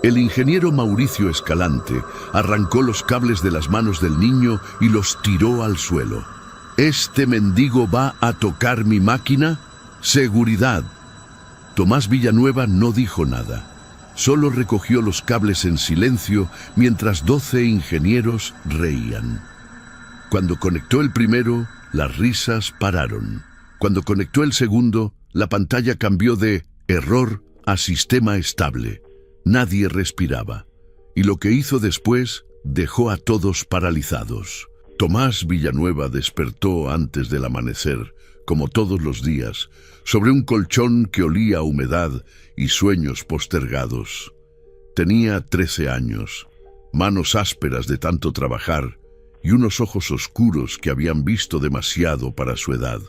El ingeniero Mauricio Escalante arrancó los cables de las manos del niño y los tiró al suelo. ¿Este mendigo va a tocar mi máquina? ¡Seguridad! Tomás Villanueva no dijo nada. Solo recogió los cables en silencio mientras 12 ingenieros reían. Cuando conectó el primero, las risas pararon. Cuando conectó el segundo, la pantalla cambió de error a sistema estable. Nadie respiraba. Y lo que hizo después dejó a todos paralizados. Tomás Villanueva despertó antes del amanecer, como todos los días, sobre un colchón que olía a humedad y sueños postergados. Tenía 13 años, manos ásperas de tanto trabajar y unos ojos oscuros que habían visto demasiado para su edad.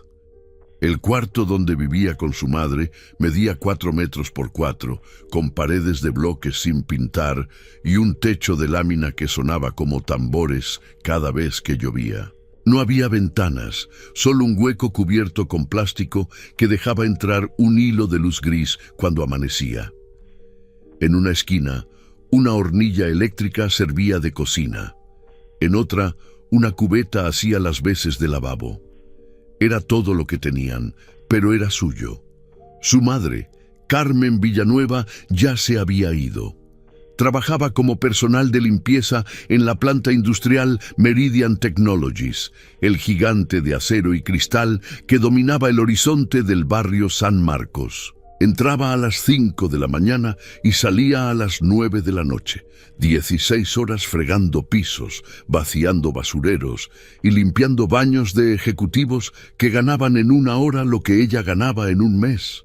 El cuarto donde vivía con su madre medía 4 metros por 4, con paredes de bloques sin pintar y un techo de lámina que sonaba como tambores cada vez que llovía. No había ventanas, solo un hueco cubierto con plástico que dejaba entrar un hilo de luz gris cuando amanecía. En una esquina, una hornilla eléctrica servía de cocina. En otra, una cubeta hacía las veces de lavabo. Era todo lo que tenían, pero era suyo. Su madre, Carmen Villanueva, ya se había ido. Trabajaba como personal de limpieza en la planta industrial Meridian Technologies, el gigante de acero y cristal que dominaba el horizonte del barrio San Marcos. Entraba a las 5 de la mañana y salía a las 9 de la noche. 16 horas fregando pisos, vaciando basureros y limpiando baños de ejecutivos que ganaban en una hora lo que ella ganaba en un mes.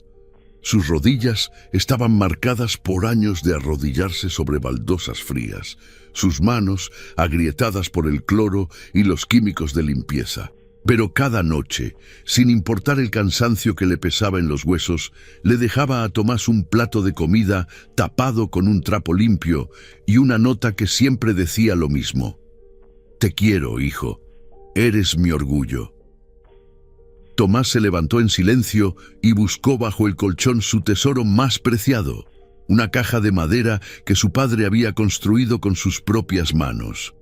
Sus rodillas estaban marcadas por años de arrodillarse sobre baldosas frías, sus manos agrietadas por el cloro y los químicos de limpieza. Pero cada noche, sin importar el cansancio que le pesaba en los huesos, le dejaba a Tomás un plato de comida tapado con un trapo limpio y una nota que siempre decía lo mismo: «Te quiero, hijo. Eres mi orgullo». Tomás se levantó en silencio y buscó bajo el colchón su tesoro más preciado, una caja de madera que su padre había construido con sus propias manos.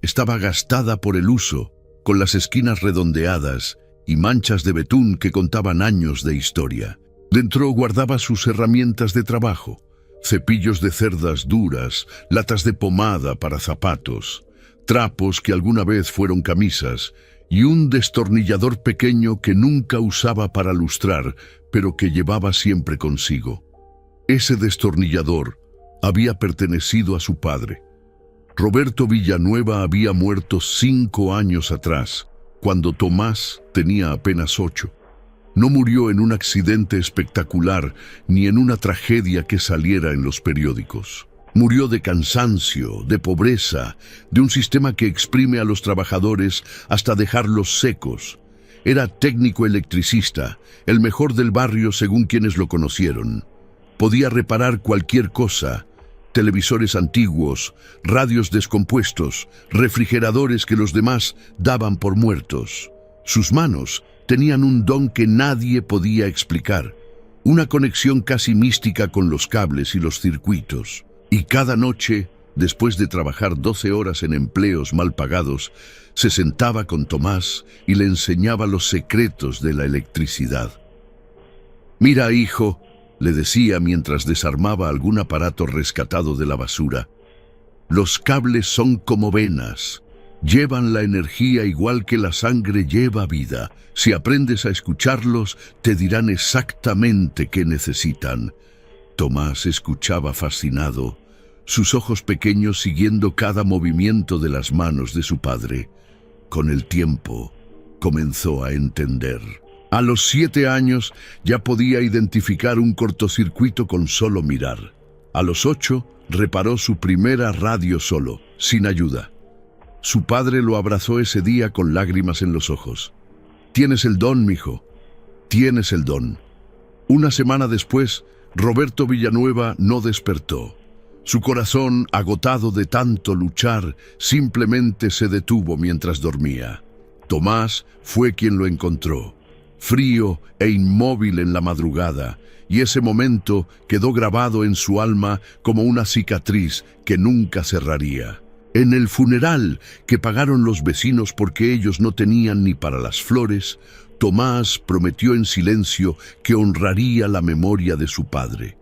Estaba gastada por el uso, con las esquinas redondeadas y manchas de betún que contaban años de historia. Dentro guardaba sus herramientas de trabajo, cepillos de cerdas duras, latas de pomada para zapatos, trapos que alguna vez fueron camisas y un destornillador pequeño que nunca usaba para lustrar, pero que llevaba siempre consigo. Ese destornillador había pertenecido a su padre. Roberto Villanueva había muerto 5 años atrás, cuando Tomás tenía apenas 8. No murió en un accidente espectacular ni en una tragedia que saliera en los periódicos. Murió de cansancio, de pobreza, de un sistema que exprime a los trabajadores hasta dejarlos secos. Era técnico electricista, el mejor del barrio según quienes lo conocieron. Podía reparar cualquier cosa: televisores antiguos, radios descompuestos, refrigeradores que los demás daban por muertos. Sus manos tenían un don que nadie podía explicar, una conexión casi mística con los cables y los circuitos. Y cada noche, después de trabajar 12 horas en empleos mal pagados, se sentaba con Tomás y le enseñaba los secretos de la electricidad. «Mira, hijo», le decía mientras desarmaba algún aparato rescatado de la basura, «los cables son como venas. Llevan la energía igual que la sangre lleva vida. Si aprendes a escucharlos, te dirán exactamente qué necesitan». Tomás escuchaba fascinado, sus ojos pequeños siguiendo cada movimiento de las manos de su padre. Con el tiempo, comenzó a entender. A los 7 años ya podía identificar un cortocircuito con solo mirar. A los 8 reparó su primera radio solo, sin ayuda. Su padre lo abrazó ese día con lágrimas en los ojos. «Tienes el don, mijo. Tienes el don». Una semana después, Roberto Villanueva no despertó. Su corazón, agotado de tanto luchar, simplemente se detuvo mientras dormía. Tomás fue quien lo encontró. frío e inmóvil en la madrugada, y ese momento quedó grabado en su alma como una cicatriz que nunca cerraría. En el funeral que pagaron los vecinos porque ellos no tenían ni para las flores, Tomás prometió en silencio que honraría la memoria de su padre,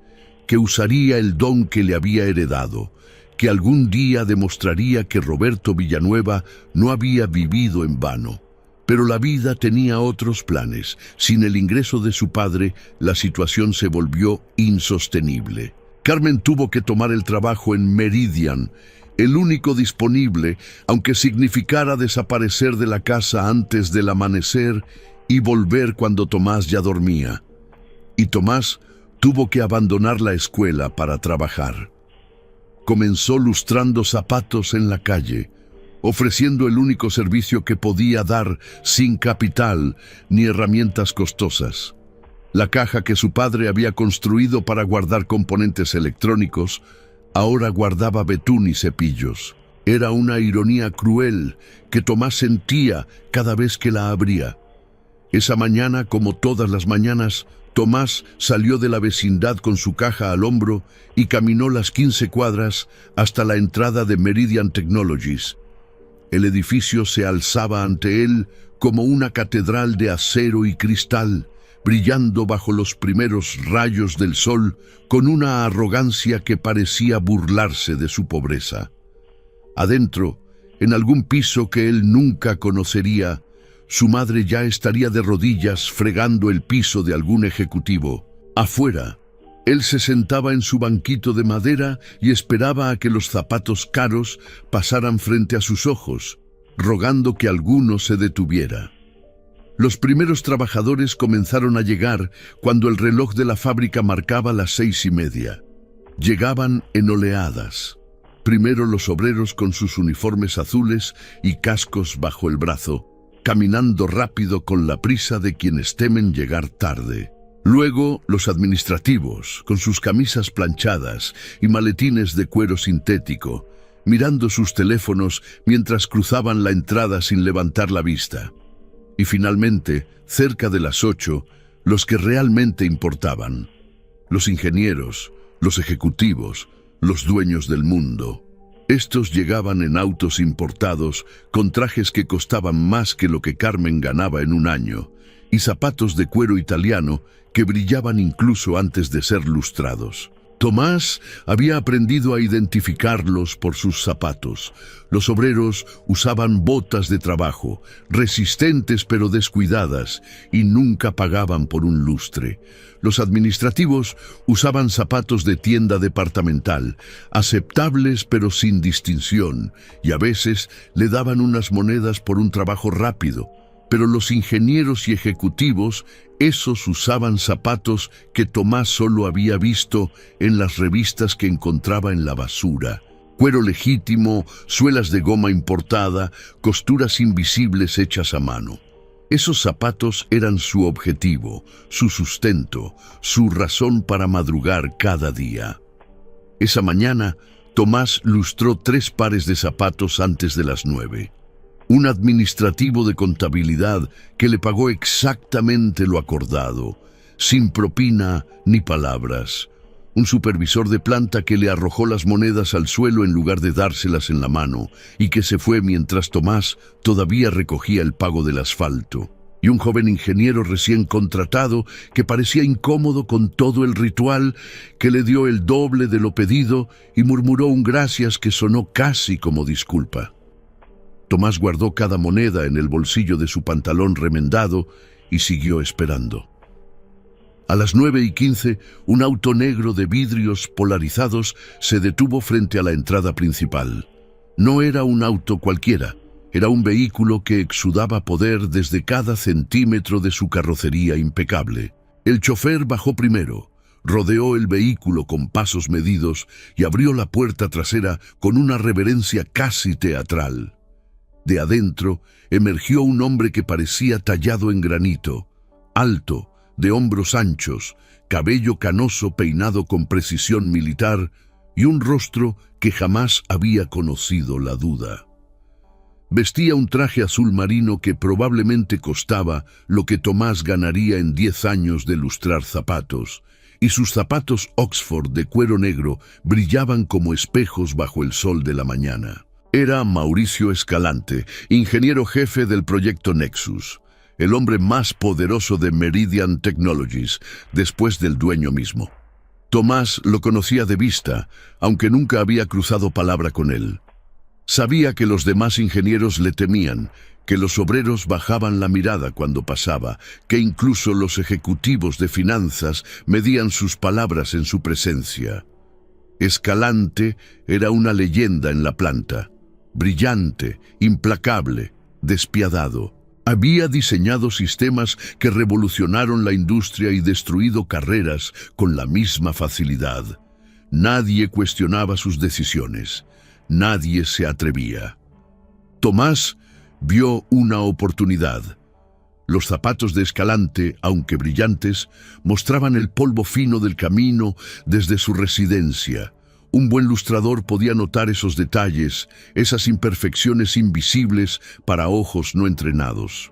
que usaría el don que le había heredado, que algún día demostraría que Roberto Villanueva no había vivido en vano. Pero la vida tenía otros planes. Sin el ingreso de su padre, la situación se volvió insostenible. Carmen tuvo que tomar el trabajo en Meridian, el único disponible, aunque significara desaparecer de la casa antes del amanecer y volver cuando Tomás ya dormía. Y Tomás tuvo que abandonar la escuela para trabajar. Comenzó lustrando zapatos en la calle, ofreciendo el único servicio que podía dar sin capital ni herramientas costosas. La caja que su padre había construido para guardar componentes electrónicos ahora guardaba betún y cepillos. Era una ironía cruel que Tomás sentía cada vez que la abría. Esa mañana, como todas las mañanas, Tomás salió de la vecindad con su caja al hombro y caminó las 15 cuadras hasta la entrada de Meridian Technologies. El edificio se alzaba ante él como una catedral de acero y cristal, brillando bajo los primeros rayos del sol con una arrogancia que parecía burlarse de su pobreza. Adentro, en algún piso que él nunca conocería, su madre ya estaría de rodillas fregando el piso de algún ejecutivo. Afuera, él se sentaba en su banquito de madera y esperaba a que los zapatos caros pasaran frente a sus ojos, rogando que alguno se detuviera. Los primeros trabajadores comenzaron a llegar cuando el reloj de la fábrica marcaba las 6:30. Llegaban en oleadas. Primero los obreros con sus uniformes azules y cascos bajo el brazo, caminando rápido con la prisa de quienes temen llegar tarde. Luego los administrativos, con sus camisas planchadas y maletines de cuero sintético, mirando sus teléfonos mientras cruzaban la entrada sin levantar la vista. Y finalmente, cerca de las 8, los que realmente importaban. Los ingenieros, los ejecutivos, los dueños del mundo. Estos llegaban en autos importados, con trajes que costaban más que lo que Carmen ganaba en un año, y zapatos de cuero italiano que brillaban incluso antes de ser lustrados. Tomás había aprendido a identificarlos por sus zapatos. Los obreros usaban botas de trabajo, resistentes pero descuidadas, y nunca pagaban por un lustre. Los administrativos usaban zapatos de tienda departamental, aceptables pero sin distinción, y a veces le daban unas monedas por un trabajo rápido. Pero los ingenieros y ejecutivos, esos usaban zapatos que Tomás solo había visto en las revistas que encontraba en la basura. Cuero legítimo, suelas de goma importada, costuras invisibles hechas a mano. Esos zapatos eran su objetivo, su sustento, su razón para madrugar cada día. Esa mañana, Tomás lustró 3 pares de zapatos antes de las 9. Un administrativo de contabilidad que le pagó exactamente lo acordado, sin propina ni palabras. Un supervisor de planta que le arrojó las monedas al suelo en lugar de dárselas en la mano y que se fue mientras Tomás todavía recogía el pago del asfalto. Y un joven ingeniero recién contratado que parecía incómodo con todo el ritual, que le dio el doble de lo pedido y murmuró un gracias que sonó casi como disculpa. Tomás guardó cada moneda en el bolsillo de su pantalón remendado y siguió esperando. A las 9:15, un auto negro de vidrios polarizados se detuvo frente a la entrada principal. No era un auto cualquiera, era un vehículo que exudaba poder desde cada centímetro de su carrocería impecable. El chofer bajó primero, rodeó el vehículo con pasos medidos y abrió la puerta trasera con una reverencia casi teatral. De adentro emergió un hombre que parecía tallado en granito, alto, de hombros anchos, cabello canoso peinado con precisión militar y un rostro que jamás había conocido la duda. Vestía un traje azul marino que probablemente costaba lo que Tomás ganaría en 10 años de lustrar zapatos, y sus zapatos Oxford de cuero negro brillaban como espejos bajo el sol de la mañana. Era Mauricio Escalante, ingeniero jefe del proyecto Nexus, el hombre más poderoso de Meridian Technologies, después del dueño mismo. Tomás lo conocía de vista, aunque nunca había cruzado palabra con él. Sabía que los demás ingenieros le temían, que los obreros bajaban la mirada cuando pasaba, que incluso los ejecutivos de finanzas medían sus palabras en su presencia. Escalante era una leyenda en la planta, brillante, implacable, despiadado. Había diseñado sistemas que revolucionaron la industria y destruido carreras con la misma facilidad. Nadie cuestionaba sus decisiones. Nadie se atrevía. Tomás vio una oportunidad. Los zapatos de Escalante, aunque brillantes, mostraban el polvo fino del camino desde su residencia. Un buen lustrador podía notar esos detalles, esas imperfecciones invisibles para ojos no entrenados.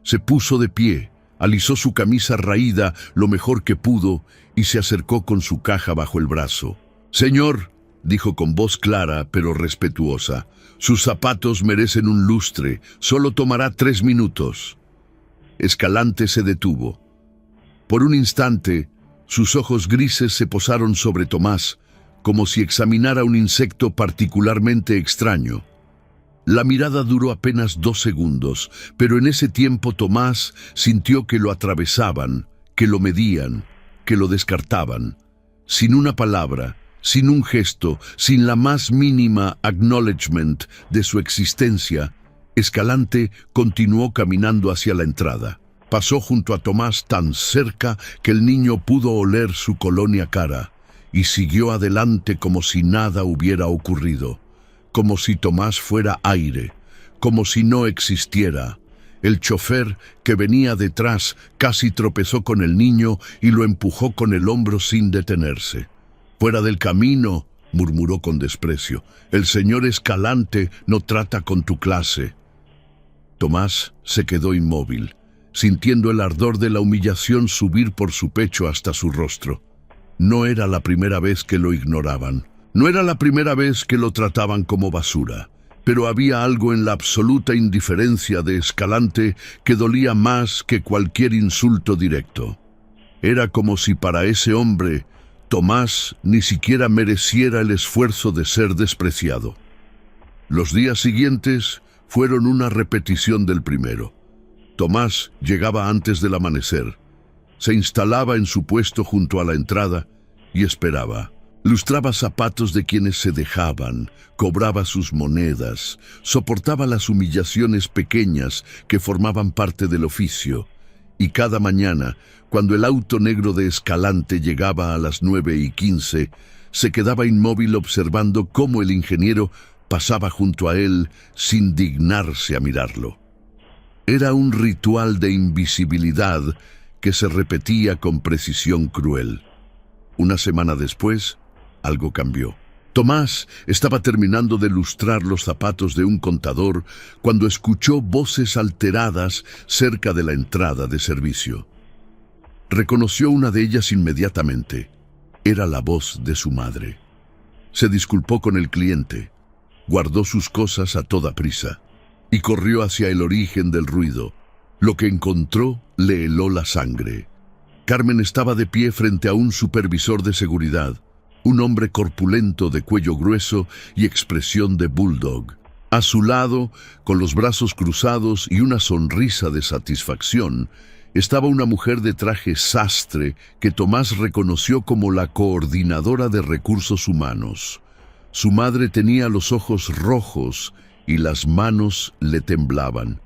Se puso de pie, alisó su camisa raída lo mejor que pudo y se acercó con su caja bajo el brazo. «Señor», dijo con voz clara pero respetuosa, «sus zapatos merecen un lustre, solo tomará 3 minutos». Escalante se detuvo. Por un instante, sus ojos grises se posaron sobre Tomás, como si examinara un insecto particularmente extraño. La mirada duró apenas 2 segundos, pero en ese tiempo Tomás sintió que lo atravesaban, que lo medían, que lo descartaban. Sin una palabra, sin un gesto, sin la más mínima acknowledgement de su existencia, Escalante continuó caminando hacia la entrada. Pasó junto a Tomás tan cerca que el niño pudo oler su colonia cara, y siguió adelante como si nada hubiera ocurrido, como si Tomás fuera aire, como si no existiera. El chofer que venía detrás casi tropezó con el niño y lo empujó con el hombro sin detenerse. «Fuera del camino», murmuró con desprecio. «El señor Escalante no trata con tu clase». Tomás se quedó inmóvil, sintiendo el ardor de la humillación subir por su pecho hasta su rostro. No era la primera vez que lo ignoraban. No era la primera vez que lo trataban como basura. Pero había algo en la absoluta indiferencia de Escalante que dolía más que cualquier insulto directo. Era como si para ese hombre, Tomás ni siquiera mereciera el esfuerzo de ser despreciado. Los días siguientes fueron una repetición del primero. Tomás llegaba antes del amanecer. Se instalaba en su puesto junto a la entrada y esperaba. Lustraba zapatos de quienes se dejaban, cobraba sus monedas, soportaba las humillaciones pequeñas que formaban parte del oficio. Y cada mañana, cuando el auto negro de Escalante llegaba a las 9:15, se quedaba inmóvil observando cómo el ingeniero pasaba junto a él sin dignarse a mirarlo. Era un ritual de invisibilidad que se repetía con precisión cruel. Una semana después, algo cambió. Tomás estaba terminando de lustrar los zapatos de un contador cuando escuchó voces alteradas cerca de la entrada de servicio. Reconoció una de ellas inmediatamente. Era la voz de su madre. Se disculpó con el cliente, guardó sus cosas a toda prisa y corrió hacia el origen del ruido. Lo que encontró le heló la sangre. Carmen estaba de pie frente a un supervisor de seguridad, un hombre corpulento de cuello grueso y expresión de bulldog. A su lado, con los brazos cruzados y una sonrisa de satisfacción, estaba una mujer de traje sastre que Tomás reconoció como la coordinadora de recursos humanos. Su madre tenía los ojos rojos y las manos le temblaban.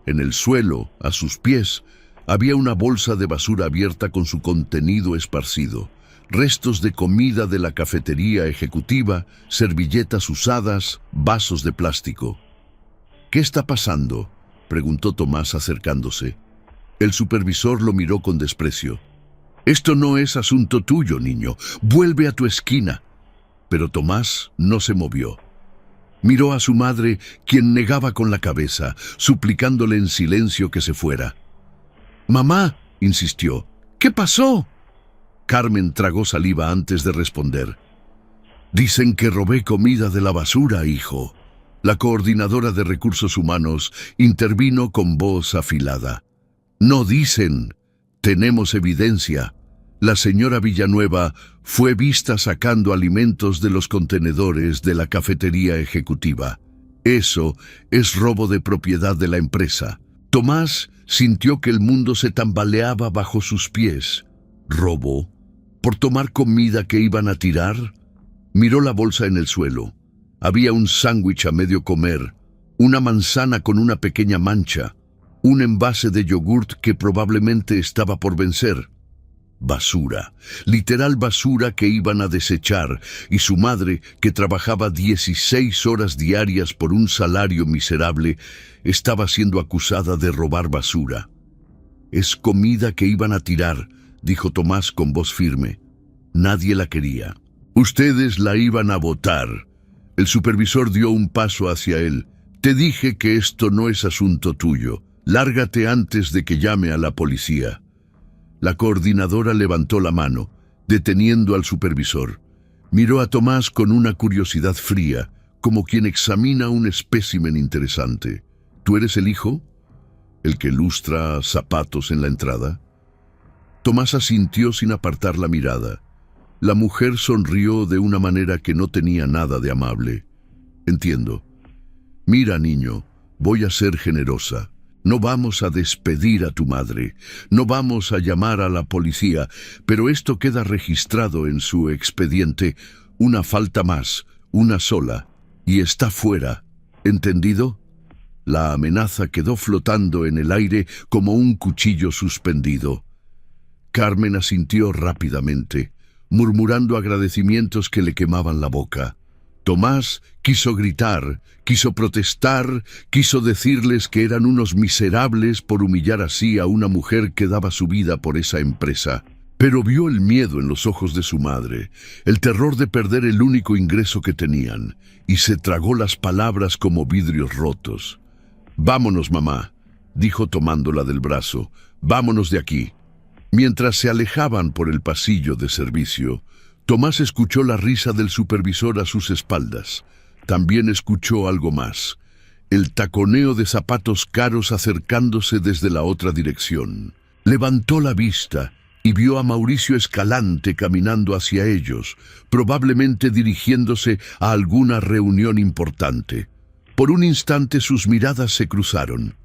En el suelo, a sus pies, había una bolsa de basura abierta con su contenido esparcido. Restos de comida de la cafetería ejecutiva, servilletas usadas, vasos de plástico. «¿Qué está pasando?», preguntó Tomás acercándose. El supervisor lo miró con desprecio. «Esto no es asunto tuyo, niño. Vuelve a tu esquina». Pero Tomás no se movió. Miró a su madre, quien negaba con la cabeza, suplicándole en silencio que se fuera. «Mamá», insistió, «¿qué pasó?». Carmen tragó saliva antes de responder. «Dicen que robé comida de la basura, hijo». La coordinadora de recursos humanos intervino con voz afilada. «No dicen, tenemos evidencia. La señora Villanueva fue vista sacando alimentos de los contenedores de la cafetería ejecutiva. Eso es robo de propiedad de la empresa». Tomás sintió que el mundo se tambaleaba bajo sus pies. ¿Robo? ¿Por tomar comida que iban a tirar? Miró la bolsa en el suelo. Había un sándwich a medio comer, una manzana con una pequeña mancha, un envase de yogurt que probablemente estaba por vencer. Basura, literal basura que iban a desechar, y su madre, que trabajaba 16 horas diarias por un salario miserable, estaba siendo acusada de robar basura. «Es comida que iban a tirar», dijo Tomás con voz firme. «Nadie la quería. Ustedes la iban a botar». El supervisor dio un paso hacia él. «Te dije que esto no es asunto tuyo. Lárgate antes de que llame a la policía». La coordinadora levantó la mano, deteniendo al supervisor. Miró a Tomás con una curiosidad fría, como quien examina un espécimen interesante. «¿Tú eres el hijo? ¿El que lustra zapatos en la entrada?». Tomás asintió sin apartar la mirada. La mujer sonrió de una manera que no tenía nada de amable. «Entiendo. Mira, niño, voy a ser generosa. No vamos a despedir a tu madre, no vamos a llamar a la policía, pero esto queda registrado en su expediente. Una falta más, una sola, y está fuera. ¿Entendido?». La amenaza quedó flotando en el aire como un cuchillo suspendido. Carmen asintió rápidamente, murmurando agradecimientos que le quemaban la boca. Tomás quiso gritar, quiso protestar, quiso decirles que eran unos miserables por humillar así a una mujer que daba su vida por esa empresa. Pero vio el miedo en los ojos de su madre, el terror de perder el único ingreso que tenían, y se tragó las palabras como vidrios rotos. «Vámonos, mamá», dijo tomándola del brazo, «vámonos de aquí». Mientras se alejaban por el pasillo de servicio, Tomás escuchó la risa del supervisor a sus espaldas. También escuchó algo más, el taconeo de zapatos caros acercándose desde la otra dirección. Levantó la vista y vio a Mauricio Escalante caminando hacia ellos, probablemente dirigiéndose a alguna reunión importante. Por un instante sus miradas se cruzaron.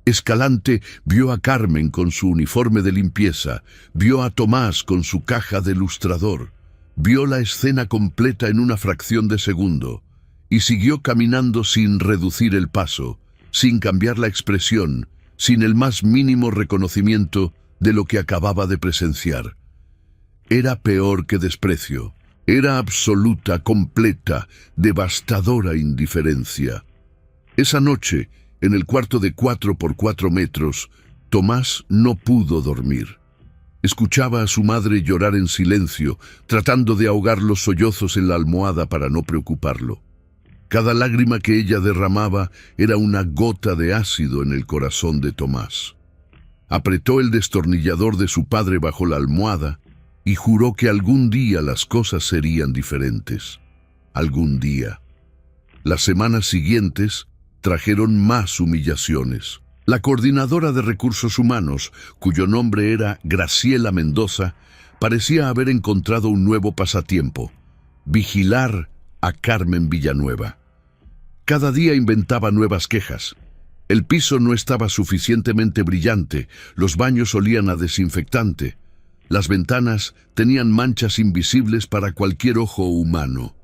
Escalante vio a Carmen con su uniforme de limpieza, vio a Tomás con su caja de lustrador, vio la escena completa en una fracción de segundo y siguió caminando sin reducir el paso, sin cambiar la expresión, sin el más mínimo reconocimiento de lo que acababa de presenciar. Era peor que desprecio, era absoluta, completa, devastadora indiferencia. Esa noche, en el cuarto de 4 por 4 metros, Tomás no pudo dormir. Escuchaba a su madre llorar en silencio, tratando de ahogar los sollozos en la almohada para no preocuparlo. Cada lágrima que ella derramaba era una gota de ácido en el corazón de Tomás. Apretó el destornillador de su padre bajo la almohada y juró que algún día las cosas serían diferentes. Algún día. Las semanas siguientes trajeron más humillaciones. La coordinadora de recursos humanos, cuyo nombre era Graciela Mendoza, parecía haber encontrado un nuevo pasatiempo: vigilar a Carmen Villanueva. Cada día inventaba nuevas quejas. El piso no estaba suficientemente brillante, los baños olían a desinfectante, las ventanas tenían manchas invisibles para cualquier ojo humano.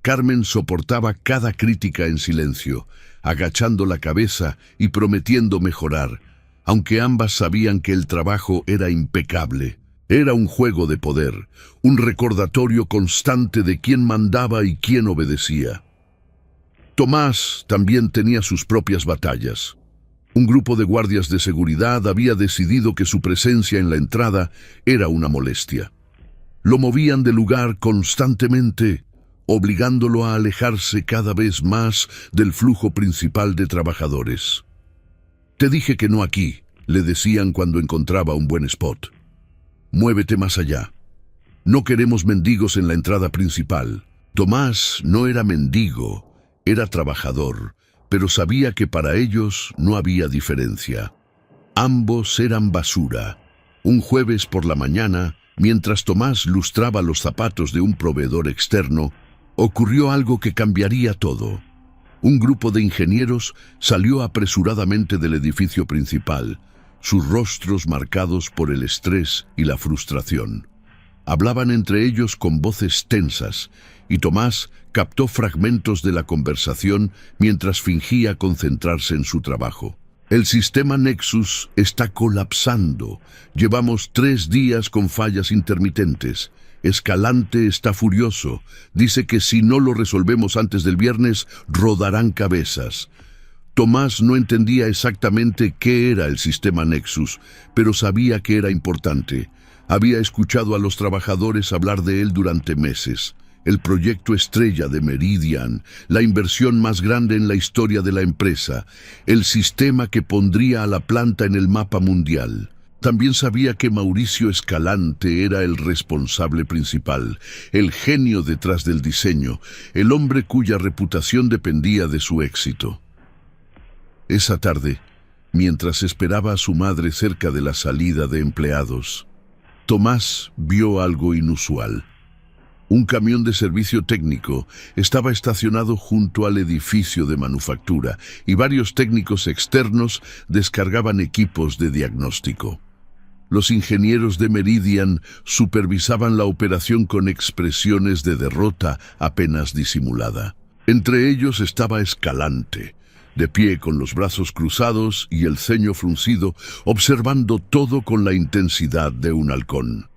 Carmen soportaba cada crítica en silencio, agachando la cabeza y prometiendo mejorar, aunque ambas sabían que el trabajo era impecable. Era un juego de poder, un recordatorio constante de quién mandaba y quién obedecía. Tomás también tenía sus propias batallas. Un grupo de guardias de seguridad había decidido que su presencia en la entrada era una molestia. Lo movían de lugar constantemente, obligándolo a alejarse cada vez más del flujo principal de trabajadores. «Te dije que no aquí», le decían cuando encontraba un buen spot. «Muévete más allá. No queremos mendigos en la entrada principal». Tomás no era mendigo, era trabajador, pero sabía que para ellos no había diferencia. Ambos eran basura. Un jueves por la mañana, mientras Tomás lustraba los zapatos de un proveedor externo, ocurrió algo que cambiaría todo. Un grupo de ingenieros salió apresuradamente del edificio principal, sus rostros marcados por el estrés y la frustración. Hablaban entre ellos con voces tensas, y Tomás captó fragmentos de la conversación mientras fingía concentrarse en su trabajo. «El sistema Nexus está colapsando. Llevamos 3 días con fallas intermitentes. Escalante está furioso. Dice que si no lo resolvemos antes del viernes, rodarán cabezas». Tomás no entendía exactamente qué era el sistema Nexus, pero sabía que era importante. Había escuchado a los trabajadores hablar de él durante meses. El proyecto estrella de Meridian, la inversión más grande en la historia de la empresa, el sistema que pondría a la planta en el mapa mundial. También sabía que Mauricio Escalante era el responsable principal, el genio detrás del diseño, el hombre cuya reputación dependía de su éxito. Esa tarde, mientras esperaba a su madre cerca de la salida de empleados, Tomás vio algo inusual. Un camión de servicio técnico estaba estacionado junto al edificio de manufactura y varios técnicos externos descargaban equipos de diagnóstico. Los ingenieros de Meridian supervisaban la operación con expresiones de derrota apenas disimulada. Entre ellos estaba Escalante, de pie con los brazos cruzados y el ceño fruncido, observando todo con la intensidad de un halcón.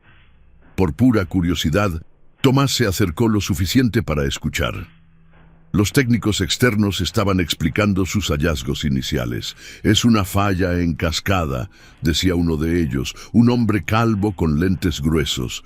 Por pura curiosidad, Tomás se acercó lo suficiente para escuchar. Los técnicos externos estaban explicando sus hallazgos iniciales. «Es una falla en cascada», decía uno de ellos, un hombre calvo con lentes gruesos.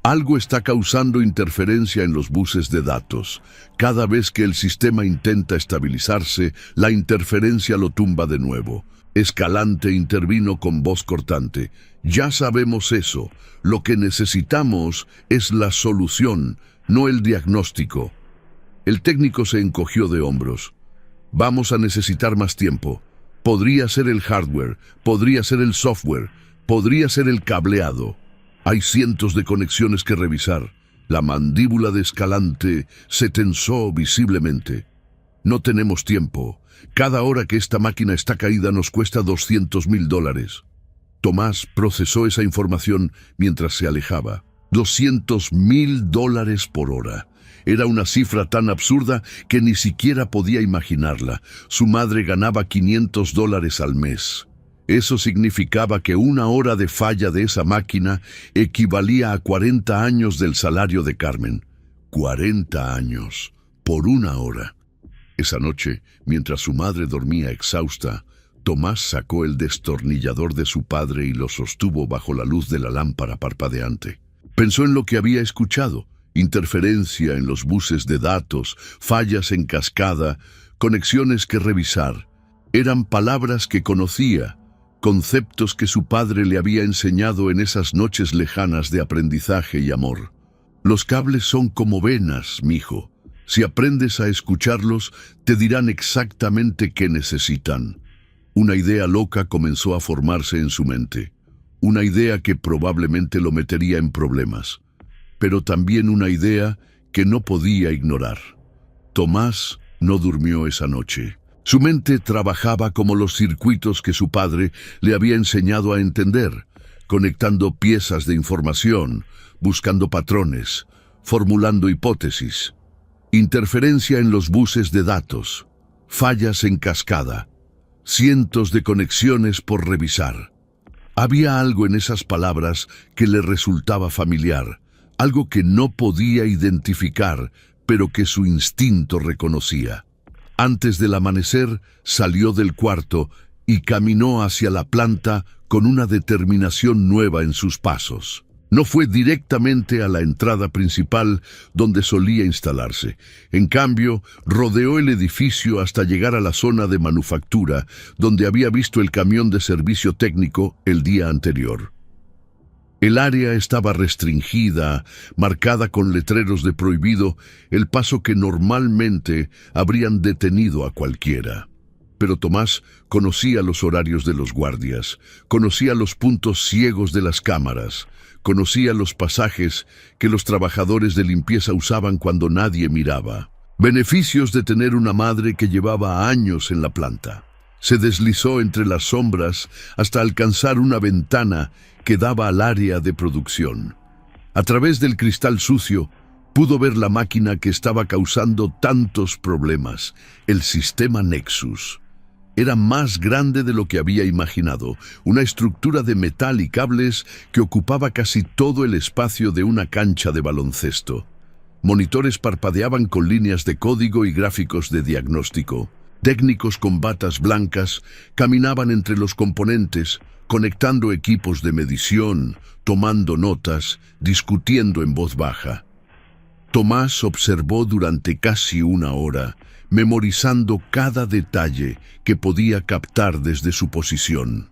«Algo está causando interferencia en los buses de datos. Cada vez que el sistema intenta estabilizarse, la interferencia lo tumba de nuevo». Escalante intervino con voz cortante. «Ya sabemos eso. Lo que necesitamos es la solución, no el diagnóstico». El técnico se encogió de hombros. «Vamos a necesitar más tiempo. Podría ser el hardware, podría ser el software, podría ser el cableado. Hay cientos de conexiones que revisar». La mandíbula de Escalante se tensó visiblemente. «No tenemos tiempo. Cada hora que esta máquina está caída nos cuesta $200,000. Tomás procesó esa información mientras se alejaba. $200,000 por hora. Era una cifra tan absurda que ni siquiera podía imaginarla. Su madre ganaba $500 al mes. Eso significaba que 1 hora de falla de esa máquina equivalía a 40 años del salario de Carmen. 40 años por 1 hora. Esa noche, mientras su madre dormía exhausta, Tomás sacó el destornillador de su padre y lo sostuvo bajo la luz de la lámpara parpadeante. Pensó en lo que había escuchado: interferencia en los buses de datos, fallas en cascada, conexiones que revisar. Eran palabras que conocía, conceptos que su padre le había enseñado en esas noches lejanas de aprendizaje y amor. «Los cables son como venas, mijo. Si aprendes a escucharlos, te dirán exactamente qué necesitan». Una idea loca comenzó a formarse en su mente. Una idea que probablemente lo metería en problemas, pero también una idea que no podía ignorar. Tomás no durmió esa noche. Su mente trabajaba como los circuitos que su padre le había enseñado a entender, conectando piezas de información, buscando patrones, formulando hipótesis. Interferencia en los buses de datos, fallas en cascada, cientos de conexiones por revisar. Había algo en esas palabras que le resultaba familiar, algo que no podía identificar, pero que su instinto reconocía. Antes del amanecer, salió del cuarto y caminó hacia la planta con una determinación nueva en sus pasos. No fue directamente a la entrada principal donde solía instalarse. En cambio, rodeó el edificio hasta llegar a la zona de manufactura, donde había visto el camión de servicio técnico el día anterior. El área estaba restringida, marcada con letreros de prohibido, el paso que normalmente habrían detenido a cualquiera. Pero Tomás conocía los horarios de los guardias, conocía los puntos ciegos de las cámaras, conocía los pasajes que los trabajadores de limpieza usaban cuando nadie miraba. Beneficios de tener una madre que llevaba años en la planta. Se deslizó entre las sombras hasta alcanzar una ventana que daba al área de producción. A través del cristal sucio, pudo ver la máquina que estaba causando tantos problemas, el sistema Nexus. Era más grande de lo que había imaginado, una estructura de metal y cables que ocupaba casi todo el espacio de una cancha de baloncesto. Monitores parpadeaban con líneas de código y gráficos de diagnóstico. Técnicos con batas blancas caminaban entre los componentes, conectando equipos de medición, tomando notas, discutiendo en voz baja. Tomás observó durante casi una hora, memorizando cada detalle que podía captar desde su posición.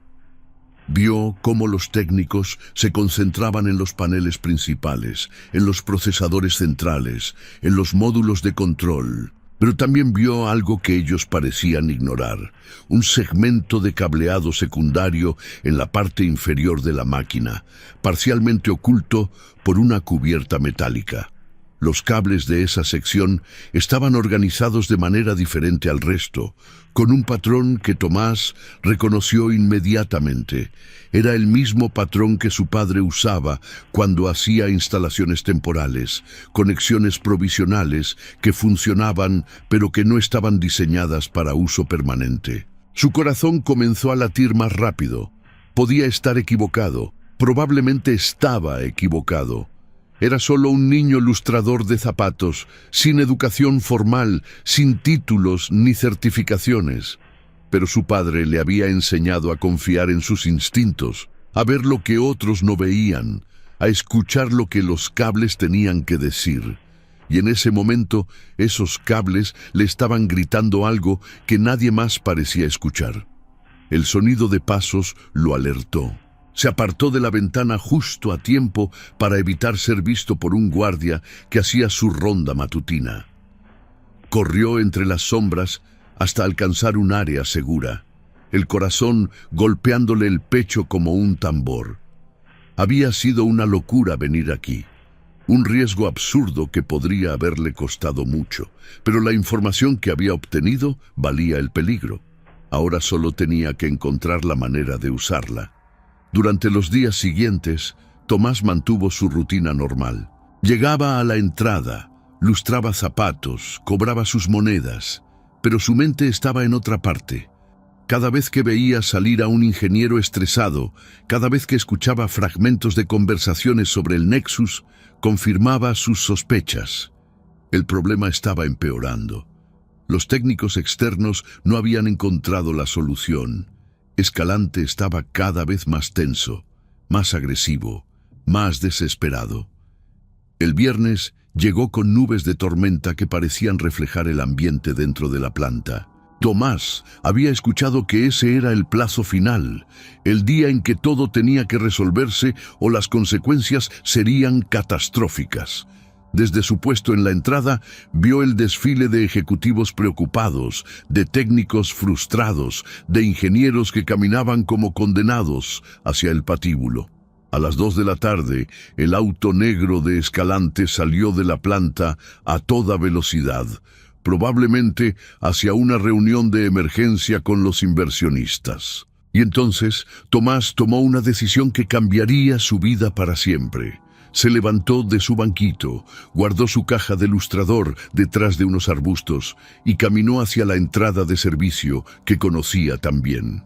Vio cómo los técnicos se concentraban en los paneles principales, en los procesadores centrales, en los módulos de control. Pero también vio algo que ellos parecían ignorar, un segmento de cableado secundario en la parte inferior de la máquina, parcialmente oculto por una cubierta metálica. Los cables de esa sección estaban organizados de manera diferente al resto, con un patrón que Tomás reconoció inmediatamente. Era el mismo patrón que su padre usaba cuando hacía instalaciones temporales, conexiones provisionales que funcionaban pero que no estaban diseñadas para uso permanente. Su corazón comenzó a latir más rápido. Podía estar equivocado, probablemente estaba equivocado. Era solo un niño lustrador de zapatos, sin educación formal, sin títulos ni certificaciones. Pero su padre le había enseñado a confiar en sus instintos, a ver lo que otros no veían, a escuchar lo que los cables tenían que decir. Y en ese momento, esos cables le estaban gritando algo que nadie más parecía escuchar. El sonido de pasos lo alertó. Se apartó de la ventana justo a tiempo para evitar ser visto por un guardia que hacía su ronda matutina. Corrió entre las sombras hasta alcanzar un área segura, el corazón golpeándole el pecho como un tambor. Había sido una locura venir aquí, un riesgo absurdo que podría haberle costado mucho, pero la información que había obtenido valía el peligro. Ahora solo tenía que encontrar la manera de usarla. Durante los días siguientes, Tomás mantuvo su rutina normal. Llegaba a la entrada, lustraba zapatos, cobraba sus monedas, pero su mente estaba en otra parte. Cada vez que veía salir a un ingeniero estresado, cada vez que escuchaba fragmentos de conversaciones sobre el Nexus, confirmaba sus sospechas. El problema estaba empeorando. Los técnicos externos no habían encontrado la solución. Escalante estaba cada vez más tenso, más agresivo, más desesperado. El viernes llegó con nubes de tormenta que parecían reflejar el ambiente dentro de la planta. Tomás había escuchado que ese era el plazo final, el día en que todo tenía que resolverse o las consecuencias serían catastróficas. Desde su puesto en la entrada, vio el desfile de ejecutivos preocupados, de técnicos frustrados, de ingenieros que caminaban como condenados hacia el patíbulo. A las 2 de la tarde, el auto negro de Escalante salió de la planta a toda velocidad, probablemente hacia una reunión de emergencia con los inversionistas. Y entonces, Tomás tomó una decisión que cambiaría su vida para siempre. Se levantó de su banquito, guardó su caja de lustrador detrás de unos arbustos y caminó hacia la entrada de servicio que conocía tan bien.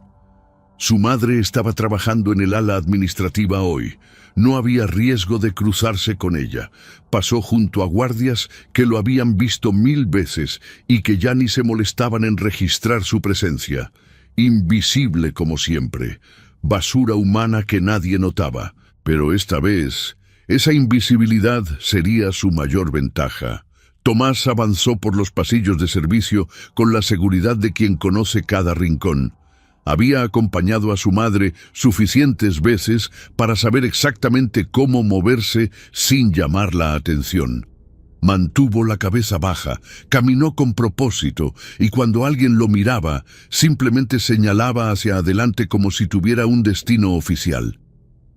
Su madre estaba trabajando en el ala administrativa hoy. No había riesgo de cruzarse con ella. Pasó junto a guardias que lo habían visto 1000 veces y que ya ni se molestaban en registrar su presencia. Invisible como siempre. Basura humana que nadie notaba. Pero esta vez Esa invisibilidad sería su mayor ventaja. Tomás avanzó por los pasillos de servicio con la seguridad de quien conoce cada rincón. Había acompañado a su madre suficientes veces para saber exactamente cómo moverse sin llamar la atención. Mantuvo la cabeza baja, caminó con propósito y cuando alguien lo miraba, simplemente señalaba hacia adelante como si tuviera un destino oficial.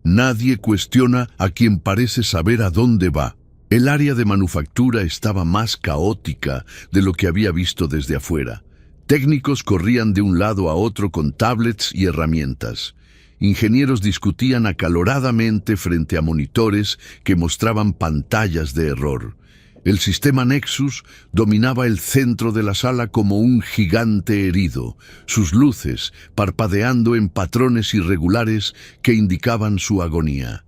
Nadie cuestiona a quien parece saber a dónde va. El área de manufactura estaba más caótica de lo que había visto desde afuera. Técnicos corrían de un lado a otro con tablets y herramientas. Ingenieros discutían acaloradamente frente a monitores que mostraban pantallas de error. El sistema Nexus dominaba el centro de la sala como un gigante herido, sus luces parpadeando en patrones irregulares que indicaban su agonía.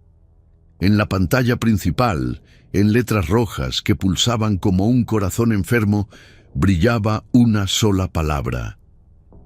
En la pantalla principal, en letras rojas que pulsaban como un corazón enfermo, brillaba una sola palabra: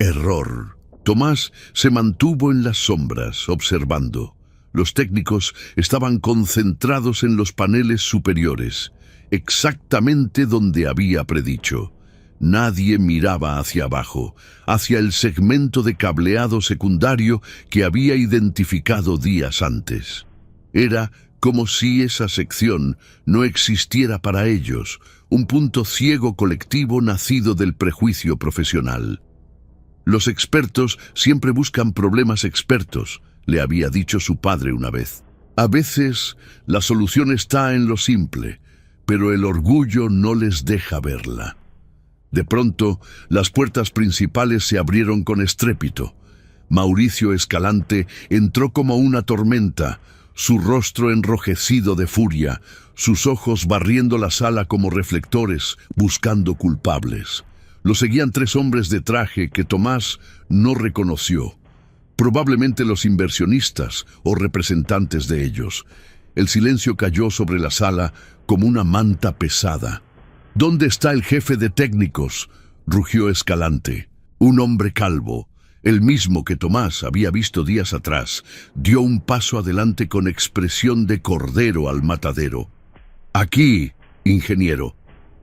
error. Tomás se mantuvo en las sombras, observando. Los técnicos estaban concentrados en los paneles superiores, exactamente donde había predicho. Nadie miraba hacia abajo, hacia el segmento de cableado secundario que había identificado días antes. Era como si esa sección no existiera para ellos, un punto ciego colectivo nacido del prejuicio profesional. Los expertos siempre buscan problemas expertos, le había dicho su padre una vez. A veces la solución está en lo simple, pero el orgullo no les deja verla. De pronto, las puertas principales se abrieron con estrépito. Mauricio Escalante entró como una tormenta, su rostro enrojecido de furia, sus ojos barriendo la sala como reflectores, buscando culpables. Lo seguían 3 hombres de traje que Tomás no reconoció. Probablemente los inversionistas o representantes de ellos. El silencio cayó sobre la sala como una manta pesada. «¿Dónde está el jefe de técnicos?», rugió Escalante. Un hombre calvo, el mismo que Tomás había visto días atrás, dio un paso adelante con expresión de cordero al matadero. «Aquí, ingeniero».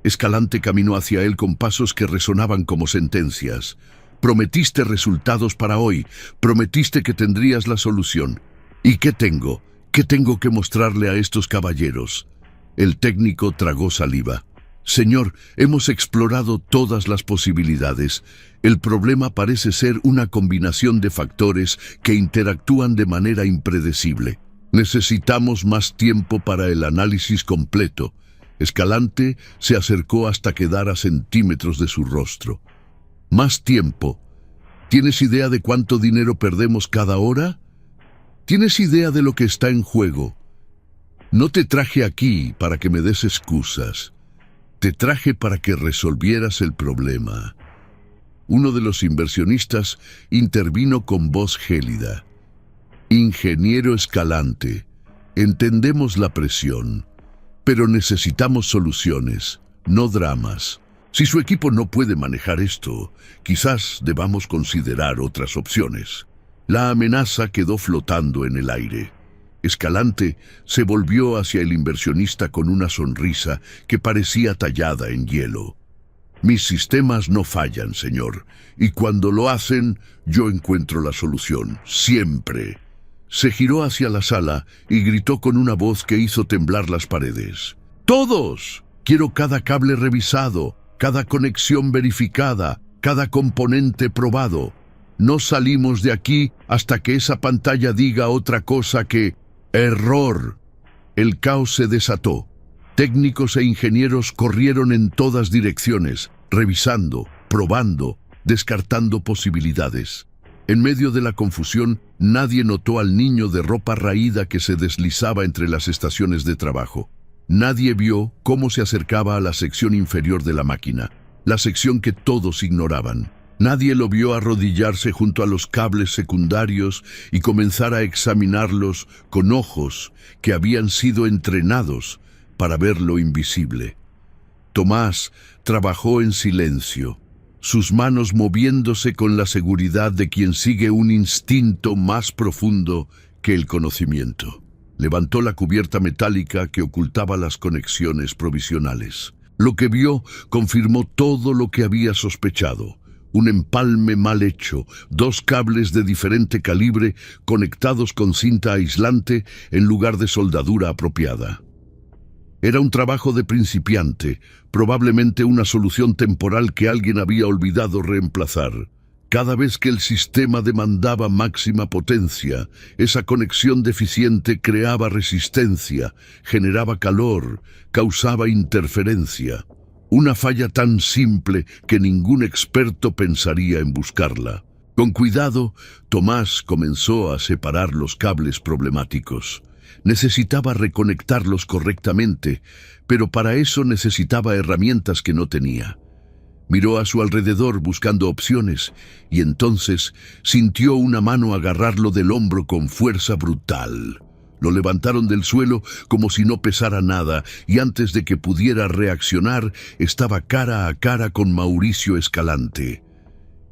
Escalante caminó hacia él con pasos que resonaban como sentencias. «Prometiste resultados para hoy, prometiste que tendrías la solución. ¿Y qué tengo? ¿Qué tengo que mostrarle a estos caballeros?». El técnico tragó saliva. «Señor, hemos explorado todas las posibilidades. El problema parece ser una combinación de factores que interactúan de manera impredecible. Necesitamos más tiempo para el análisis completo». Escalante se acercó hasta quedar a centímetros de su rostro. «¿Más tiempo? ¿Tienes idea de cuánto dinero perdemos cada hora? ¿Tienes idea de lo que está en juego? No te traje aquí para que me des excusas. Te traje para que resolvieras el problema». Uno de los inversionistas intervino con voz gélida. «Ingeniero Escalante, entendemos la presión, pero necesitamos soluciones, no dramas. Si su equipo no puede manejar esto, quizás debamos considerar otras opciones». La amenaza quedó flotando en el aire. Escalante se volvió hacia el inversionista con una sonrisa que parecía tallada en hielo. «Mis sistemas no fallan, señor, y cuando lo hacen, yo encuentro la solución, siempre». Se giró hacia la sala y gritó con una voz que hizo temblar las paredes. «¡Todos! Quiero cada cable revisado, cada conexión verificada, cada componente probado. No salimos de aquí hasta que esa pantalla diga otra cosa que error». El caos se desató. Técnicos e ingenieros corrieron en todas direcciones, revisando, probando, descartando posibilidades. En medio de la confusión, nadie notó al niño de ropa raída que se deslizaba entre las estaciones de trabajo. Nadie vio cómo se acercaba a la sección inferior de la máquina, la sección que todos ignoraban. Nadie lo vio arrodillarse junto a los cables secundarios y comenzar a examinarlos con ojos que habían sido entrenados para ver lo invisible. Tomás trabajó en silencio, sus manos moviéndose con la seguridad de quien sigue un instinto más profundo que el conocimiento. Levantó la cubierta metálica que ocultaba las conexiones provisionales. Lo que vio confirmó todo lo que había sospechado. Un empalme mal hecho, 2 cables de diferente calibre conectados con cinta aislante en lugar de soldadura apropiada. Era un trabajo de principiante, probablemente una solución temporal que alguien había olvidado reemplazar. Cada vez que el sistema demandaba máxima potencia, esa conexión deficiente creaba resistencia, generaba calor, causaba interferencia. Una falla tan simple que ningún experto pensaría en buscarla. Con cuidado, Tomás comenzó a separar los cables problemáticos. Necesitaba reconectarlos correctamente, pero para eso necesitaba herramientas que no tenía. Miró a su alrededor buscando opciones y entonces sintió una mano agarrarlo del hombro con fuerza brutal. Lo levantaron del suelo como si no pesara nada y antes de que pudiera reaccionar estaba cara a cara con Mauricio Escalante.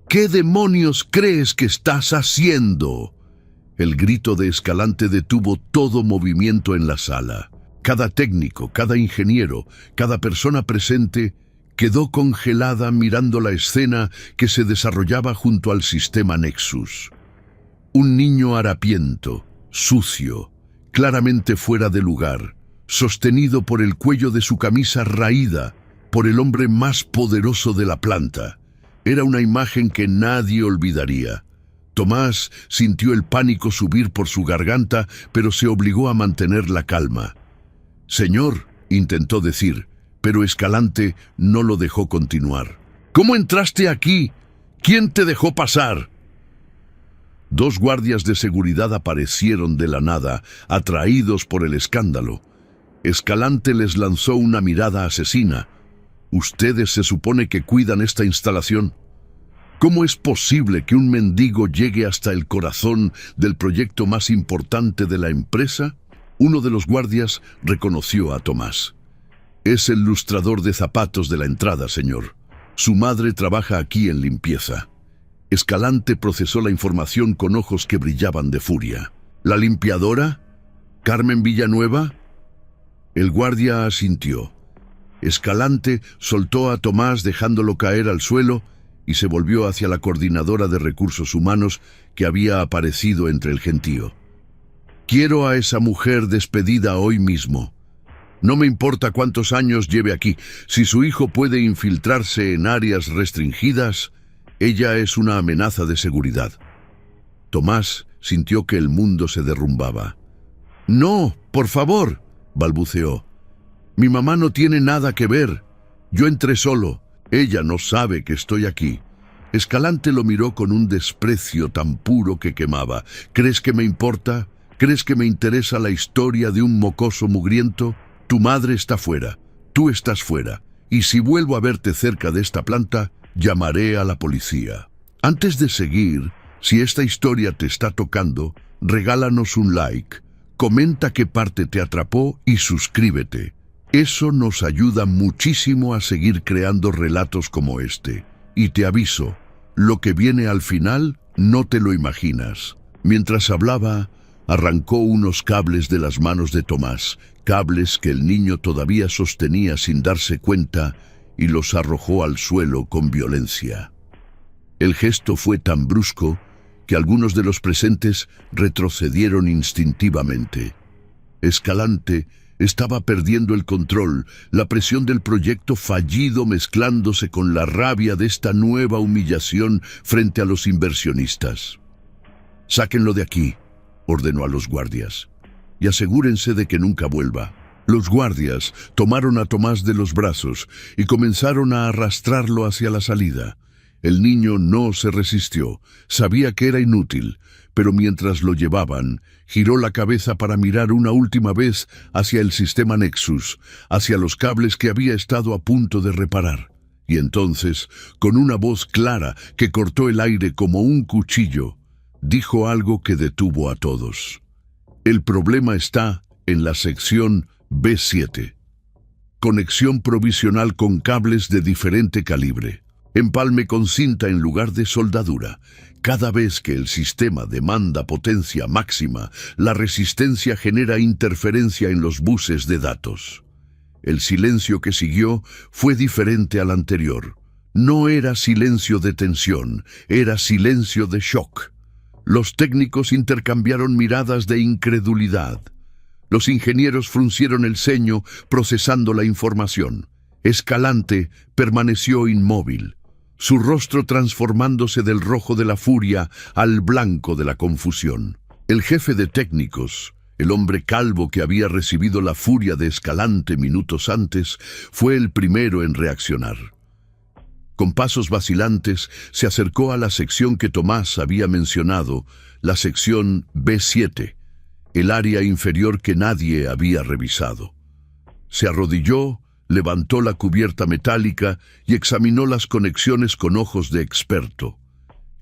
¿Qué demonios crees que estás haciendo? El grito de Escalante detuvo todo movimiento en la sala. Cada técnico, cada ingeniero, cada persona presente quedó congelada mirando la escena que se desarrollaba junto al sistema Nexus. Un niño harapiento, sucio, claramente fuera de lugar, sostenido por el cuello de su camisa raída por el hombre más poderoso de la planta. Era una imagen que nadie olvidaría. Tomás sintió el pánico subir por su garganta, pero se obligó a mantener la calma. «Señor», intentó decir, pero Escalante no lo dejó continuar. «¿Cómo entraste aquí? ¿Quién te dejó pasar?» 2 guardias de seguridad aparecieron de la nada, atraídos por el escándalo. Escalante les lanzó una mirada asesina. «¿Ustedes se supone que cuidan esta instalación? ¿Cómo es posible que un mendigo llegue hasta el corazón del proyecto más importante de la empresa?» Uno de los guardias reconoció a Tomás. «Es el lustrador de zapatos de la entrada, señor. Su madre trabaja aquí en limpieza». Escalante procesó la información con ojos que brillaban de furia. «¿La limpiadora? ¿Carmen Villanueva?» El guardia asintió. Escalante soltó a Tomás dejándolo caer al suelo y se volvió hacia la coordinadora de recursos humanos que había aparecido entre el gentío. «Quiero a esa mujer despedida hoy mismo. No me importa cuántos años lleve aquí. Si su hijo puede infiltrarse en áreas restringidas, ella es una amenaza de seguridad». Tomás sintió que el mundo se derrumbaba. «No, por favor», balbuceó. «Mi mamá no tiene nada que ver. Yo entré solo. Ella no sabe que estoy aquí». Escalante lo miró con un desprecio tan puro que quemaba. «¿Crees que me importa? ¿Crees que me interesa la historia de un mocoso mugriento? Tu madre está fuera, tú estás fuera, y si vuelvo a verte cerca de esta planta, llamaré a la policía». Antes de seguir, si esta historia te está tocando, regálanos un like, comenta qué parte te atrapó y suscríbete. Eso nos ayuda muchísimo a seguir creando relatos como este. Y te aviso, lo que viene al final no te lo imaginas. Mientras hablaba, arrancó unos cables de las manos de Tomás, cables que el niño todavía sostenía sin darse cuenta, y los arrojó al suelo con violencia. El gesto fue tan brusco que algunos de los presentes retrocedieron instintivamente. Escalante estaba perdiendo el control, la presión del proyecto fallido mezclándose con la rabia de esta nueva humillación frente a los inversionistas. «Sáquenlo de aquí», ordenó a los guardias, «y asegúrense de que nunca vuelva». Los guardias tomaron a Tomás de los brazos y comenzaron a arrastrarlo hacia la salida. El niño no se resistió, sabía que era inútil, pero mientras lo llevaban, giró la cabeza para mirar una última vez hacia el sistema Nexus, hacia los cables que había estado a punto de reparar. Y entonces, con una voz clara que cortó el aire como un cuchillo, dijo algo que detuvo a todos. «El problema está en la sección B7. Conexión provisional con cables de diferente calibre. Empalme con cinta en lugar de soldadura. Cada vez que el sistema demanda potencia máxima, la resistencia genera interferencia en los buses de datos. El silencio que siguió fue diferente al anterior. No era silencio de tensión, era silencio de shock. Los técnicos intercambiaron miradas de incredulidad. Los ingenieros fruncieron el ceño procesando la información. Escalante permaneció inmóvil, su rostro transformándose del rojo de la furia al blanco de la confusión. El jefe de técnicos, el hombre calvo que había recibido la furia de Escalante minutos antes, fue el primero en reaccionar. Con pasos vacilantes, se acercó a la sección que Tomás había mencionado, la sección B7, el área inferior que nadie había revisado. Se arrodilló, levantó la cubierta metálica y examinó las conexiones con ojos de experto.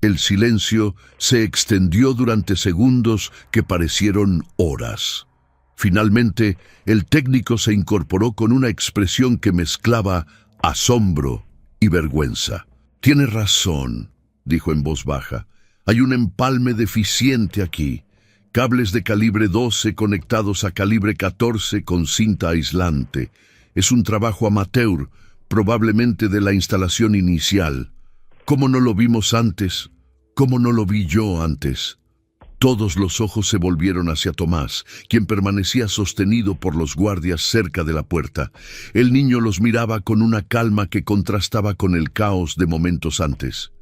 El silencio se extendió durante segundos que parecieron horas. Finalmente, el técnico se incorporó con una expresión que mezclaba asombro y vergüenza. «Tiene razón», dijo en voz baja. «Hay un empalme deficiente aquí. Cables de calibre 12 conectados a calibre 14 con cinta aislante. Es un trabajo amateur, probablemente de la instalación inicial. ¿Cómo no lo vimos antes? ¿Cómo no lo vi yo antes?» Todos los ojos se volvieron hacia Tomás, quien permanecía sostenido por los guardias cerca de la puerta. El niño los miraba con una calma que contrastaba con el caos de momentos antes.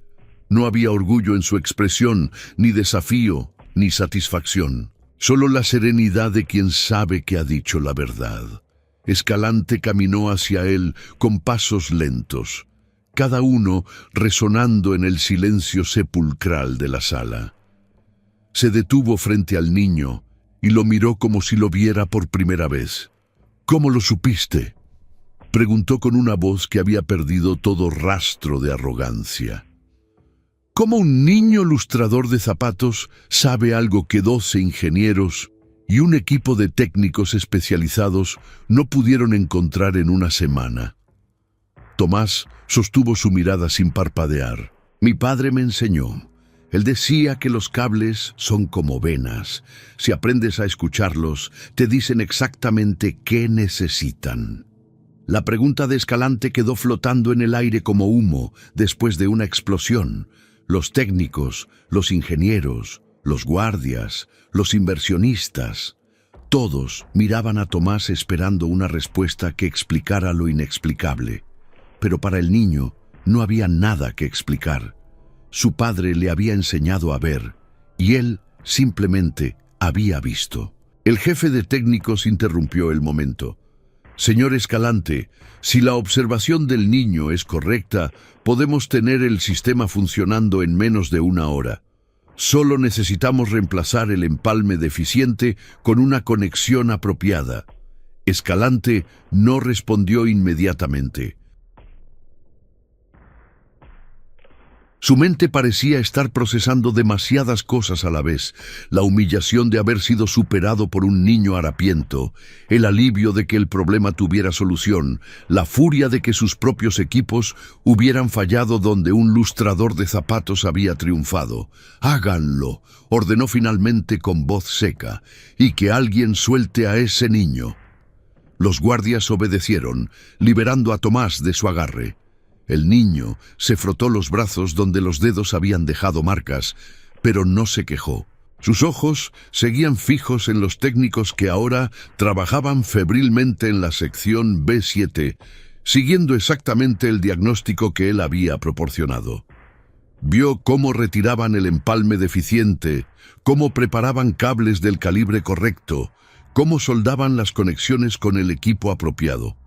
No había orgullo en su expresión, ni desafío, ni satisfacción. Solo la serenidad de quien sabe que ha dicho la verdad. Escalante caminó hacia él con pasos lentos, cada uno resonando en el silencio sepulcral de la sala. Se detuvo frente al niño y lo miró como si lo viera por primera vez. «¿Cómo lo supiste?», preguntó con una voz que había perdido todo rastro de arrogancia. «¿Cómo un niño lustrador de zapatos sabe algo que 12 ingenieros y un equipo de técnicos especializados no pudieron encontrar en una semana?» Tomás sostuvo su mirada sin parpadear. «Mi padre me enseñó. Él decía que los cables son como venas. Si aprendes a escucharlos, te dicen exactamente qué necesitan». La pregunta de Escalante quedó flotando en el aire como humo después de una explosión. Los técnicos, los ingenieros, los guardias, los inversionistas, todos miraban a Tomás esperando una respuesta que explicara lo inexplicable. Pero para el niño no había nada que explicar. Su padre le había enseñado a ver, y él simplemente había visto. El jefe de técnicos interrumpió el momento. «Señor Escalante, si la observación del niño es correcta, podemos tener el sistema funcionando en menos de una hora. Solo necesitamos reemplazar el empalme deficiente con una conexión apropiada». Escalante no respondió inmediatamente. Su mente parecía estar procesando demasiadas cosas a la vez: la humillación de haber sido superado por un niño harapiento, el alivio de que el problema tuviera solución, la furia de que sus propios equipos hubieran fallado donde un lustrador de zapatos había triunfado. «Háganlo», ordenó finalmente con voz seca, «y que alguien suelte a ese niño». Los guardias obedecieron, liberando a Tomás de su agarre. El niño se frotó los brazos donde los dedos habían dejado marcas, pero no se quejó. Sus ojos seguían fijos en los técnicos que ahora trabajaban febrilmente en la sección B7, siguiendo exactamente el diagnóstico que él había proporcionado. Vio cómo retiraban el empalme deficiente, cómo preparaban cables del calibre correcto, cómo soldaban las conexiones con el equipo apropiado.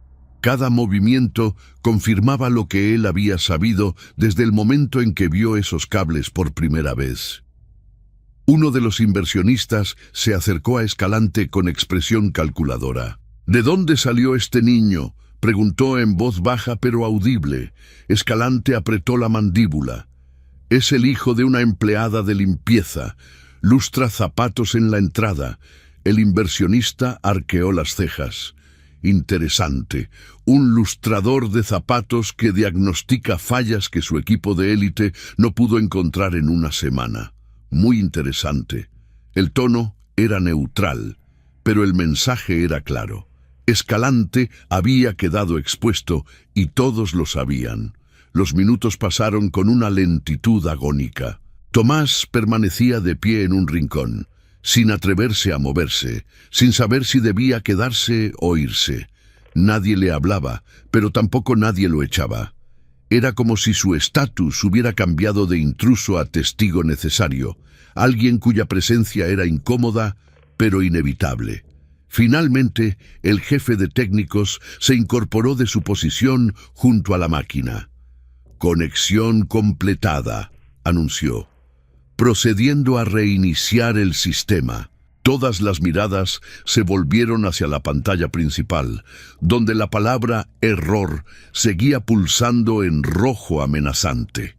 Cada movimiento confirmaba lo que él había sabido desde el momento en que vio esos cables por primera vez. Uno de los inversionistas se acercó a Escalante con expresión calculadora. «¿De dónde salió este niño?», preguntó en voz baja pero audible. Escalante apretó la mandíbula. «Es el hijo de una empleada de limpieza. Lustra zapatos en la entrada». El inversionista arqueó las cejas. Interesante. Un lustrador de zapatos que diagnostica fallas que su equipo de élite no pudo encontrar en una semana. Muy interesante. El tono era neutral, pero el mensaje era claro. Escalante había quedado expuesto y todos lo sabían. Los minutos pasaron con una lentitud agónica. Tomás permanecía de pie en un rincón, sin atreverse a moverse, sin saber si debía quedarse o irse. Nadie le hablaba, pero tampoco nadie lo echaba. Era como si su estatus hubiera cambiado de intruso a testigo necesario, alguien cuya presencia era incómoda, pero inevitable. Finalmente, el jefe de técnicos se incorporó de su posición junto a la máquina. «Conexión completada», anunció. Procediendo a reiniciar el sistema, todas las miradas se volvieron hacia la pantalla principal, donde la palabra «error» seguía pulsando en rojo amenazante.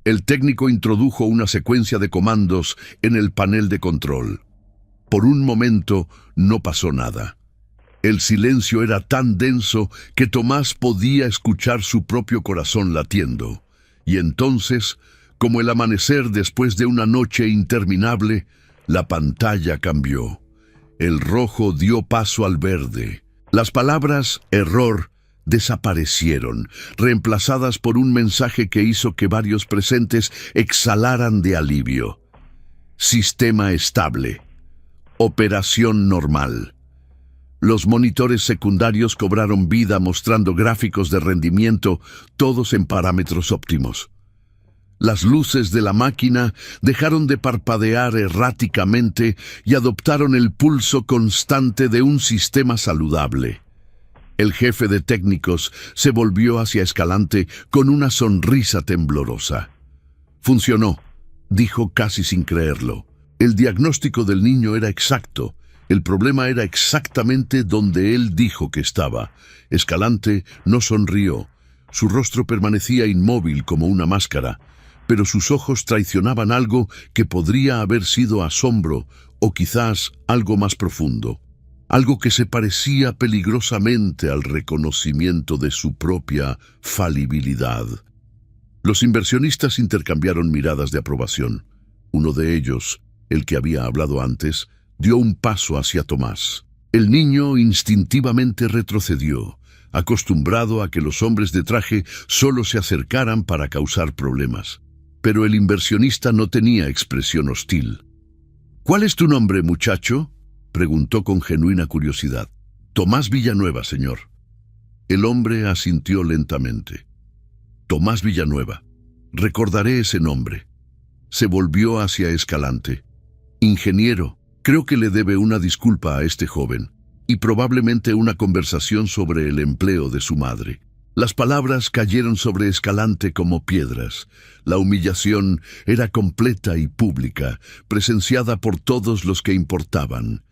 El técnico introdujo una secuencia de comandos en el panel de control. Por un momento no pasó nada. El silencio era tan denso que Tomás podía escuchar su propio corazón latiendo. Y entonces, como el amanecer después de una noche interminable, la pantalla cambió. El rojo dio paso al verde. Las palabras «error» desaparecieron, reemplazadas por un mensaje que hizo que varios presentes exhalaran de alivio. Sistema estable. Operación normal. Los monitores secundarios cobraron vida mostrando gráficos de rendimiento, todos en parámetros óptimos. Las luces de la máquina dejaron de parpadear erráticamente y adoptaron el pulso constante de un sistema saludable. El jefe de técnicos se volvió hacia Escalante con una sonrisa temblorosa. «Funcionó», dijo casi sin creerlo. El diagnóstico del niño era exacto. El problema era exactamente donde él dijo que estaba. Escalante no sonrió. Su rostro permanecía inmóvil como una máscara, pero sus ojos traicionaban algo que podría haber sido asombro o quizás algo más profundo. Algo que se parecía peligrosamente al reconocimiento de su propia falibilidad. Los inversionistas intercambiaron miradas de aprobación. Uno de ellos, el que había hablado antes, dio un paso hacia Tomás. El niño instintivamente retrocedió, acostumbrado a que los hombres de traje solo se acercaran para causar problemas. Pero el inversionista no tenía expresión hostil. «¿Cuál es tu nombre, muchacho?», preguntó con genuina curiosidad. «Tomás Villanueva, señor». El hombre asintió lentamente. «Tomás Villanueva. Recordaré ese nombre». Se volvió hacia Escalante. «Ingeniero, creo que le debe una disculpa a este joven, y probablemente una conversación sobre el empleo de su madre». Las palabras cayeron sobre Escalante como piedras. La humillación era completa y pública, presenciada por todos los que importaban.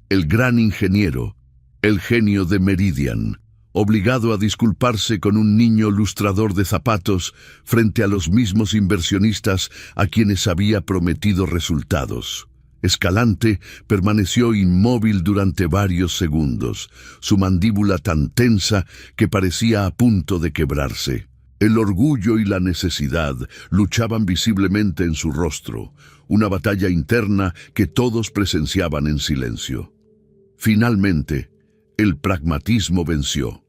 El gran ingeniero, el genio de Meridian, obligado a disculparse con un niño lustrador de zapatos frente a los mismos inversionistas a quienes había prometido resultados. Escalante permaneció inmóvil durante varios segundos, su mandíbula tan tensa que parecía a punto de quebrarse. El orgullo y la necesidad luchaban visiblemente en su rostro, una batalla interna que todos presenciaban en silencio. Finalmente, el pragmatismo venció.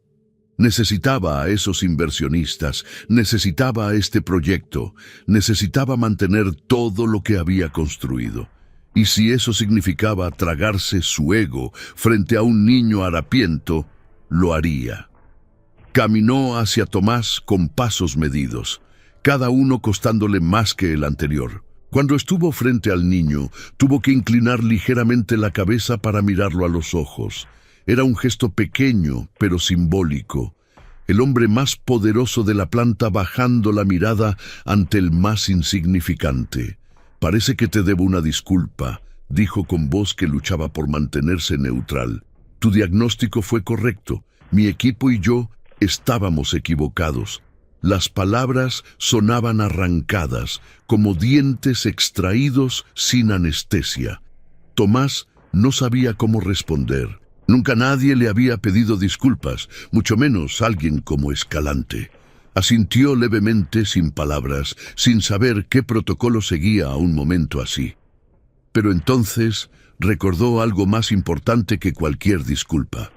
Necesitaba a esos inversionistas, necesitaba a este proyecto, necesitaba mantener todo lo que había construido. Y si eso significaba tragarse su ego frente a un niño harapiento, lo haría. Caminó hacia Tomás con pasos medidos, cada uno costándole más que el anterior. Cuando estuvo frente al niño, tuvo que inclinar ligeramente la cabeza para mirarlo a los ojos. Era un gesto pequeño, pero simbólico. El hombre más poderoso de la planta bajando la mirada ante el más insignificante. «Parece que te debo una disculpa», dijo con voz que luchaba por mantenerse neutral. «Tu diagnóstico fue correcto. Mi equipo y yo estábamos equivocados». Las palabras sonaban arrancadas, como dientes extraídos sin anestesia. Tomás no sabía cómo responder. Nunca nadie le había pedido disculpas, mucho menos alguien como Escalante. Asintió levemente, sin palabras, sin saber qué protocolo seguía a un momento así. Pero entonces recordó algo más importante que cualquier disculpa.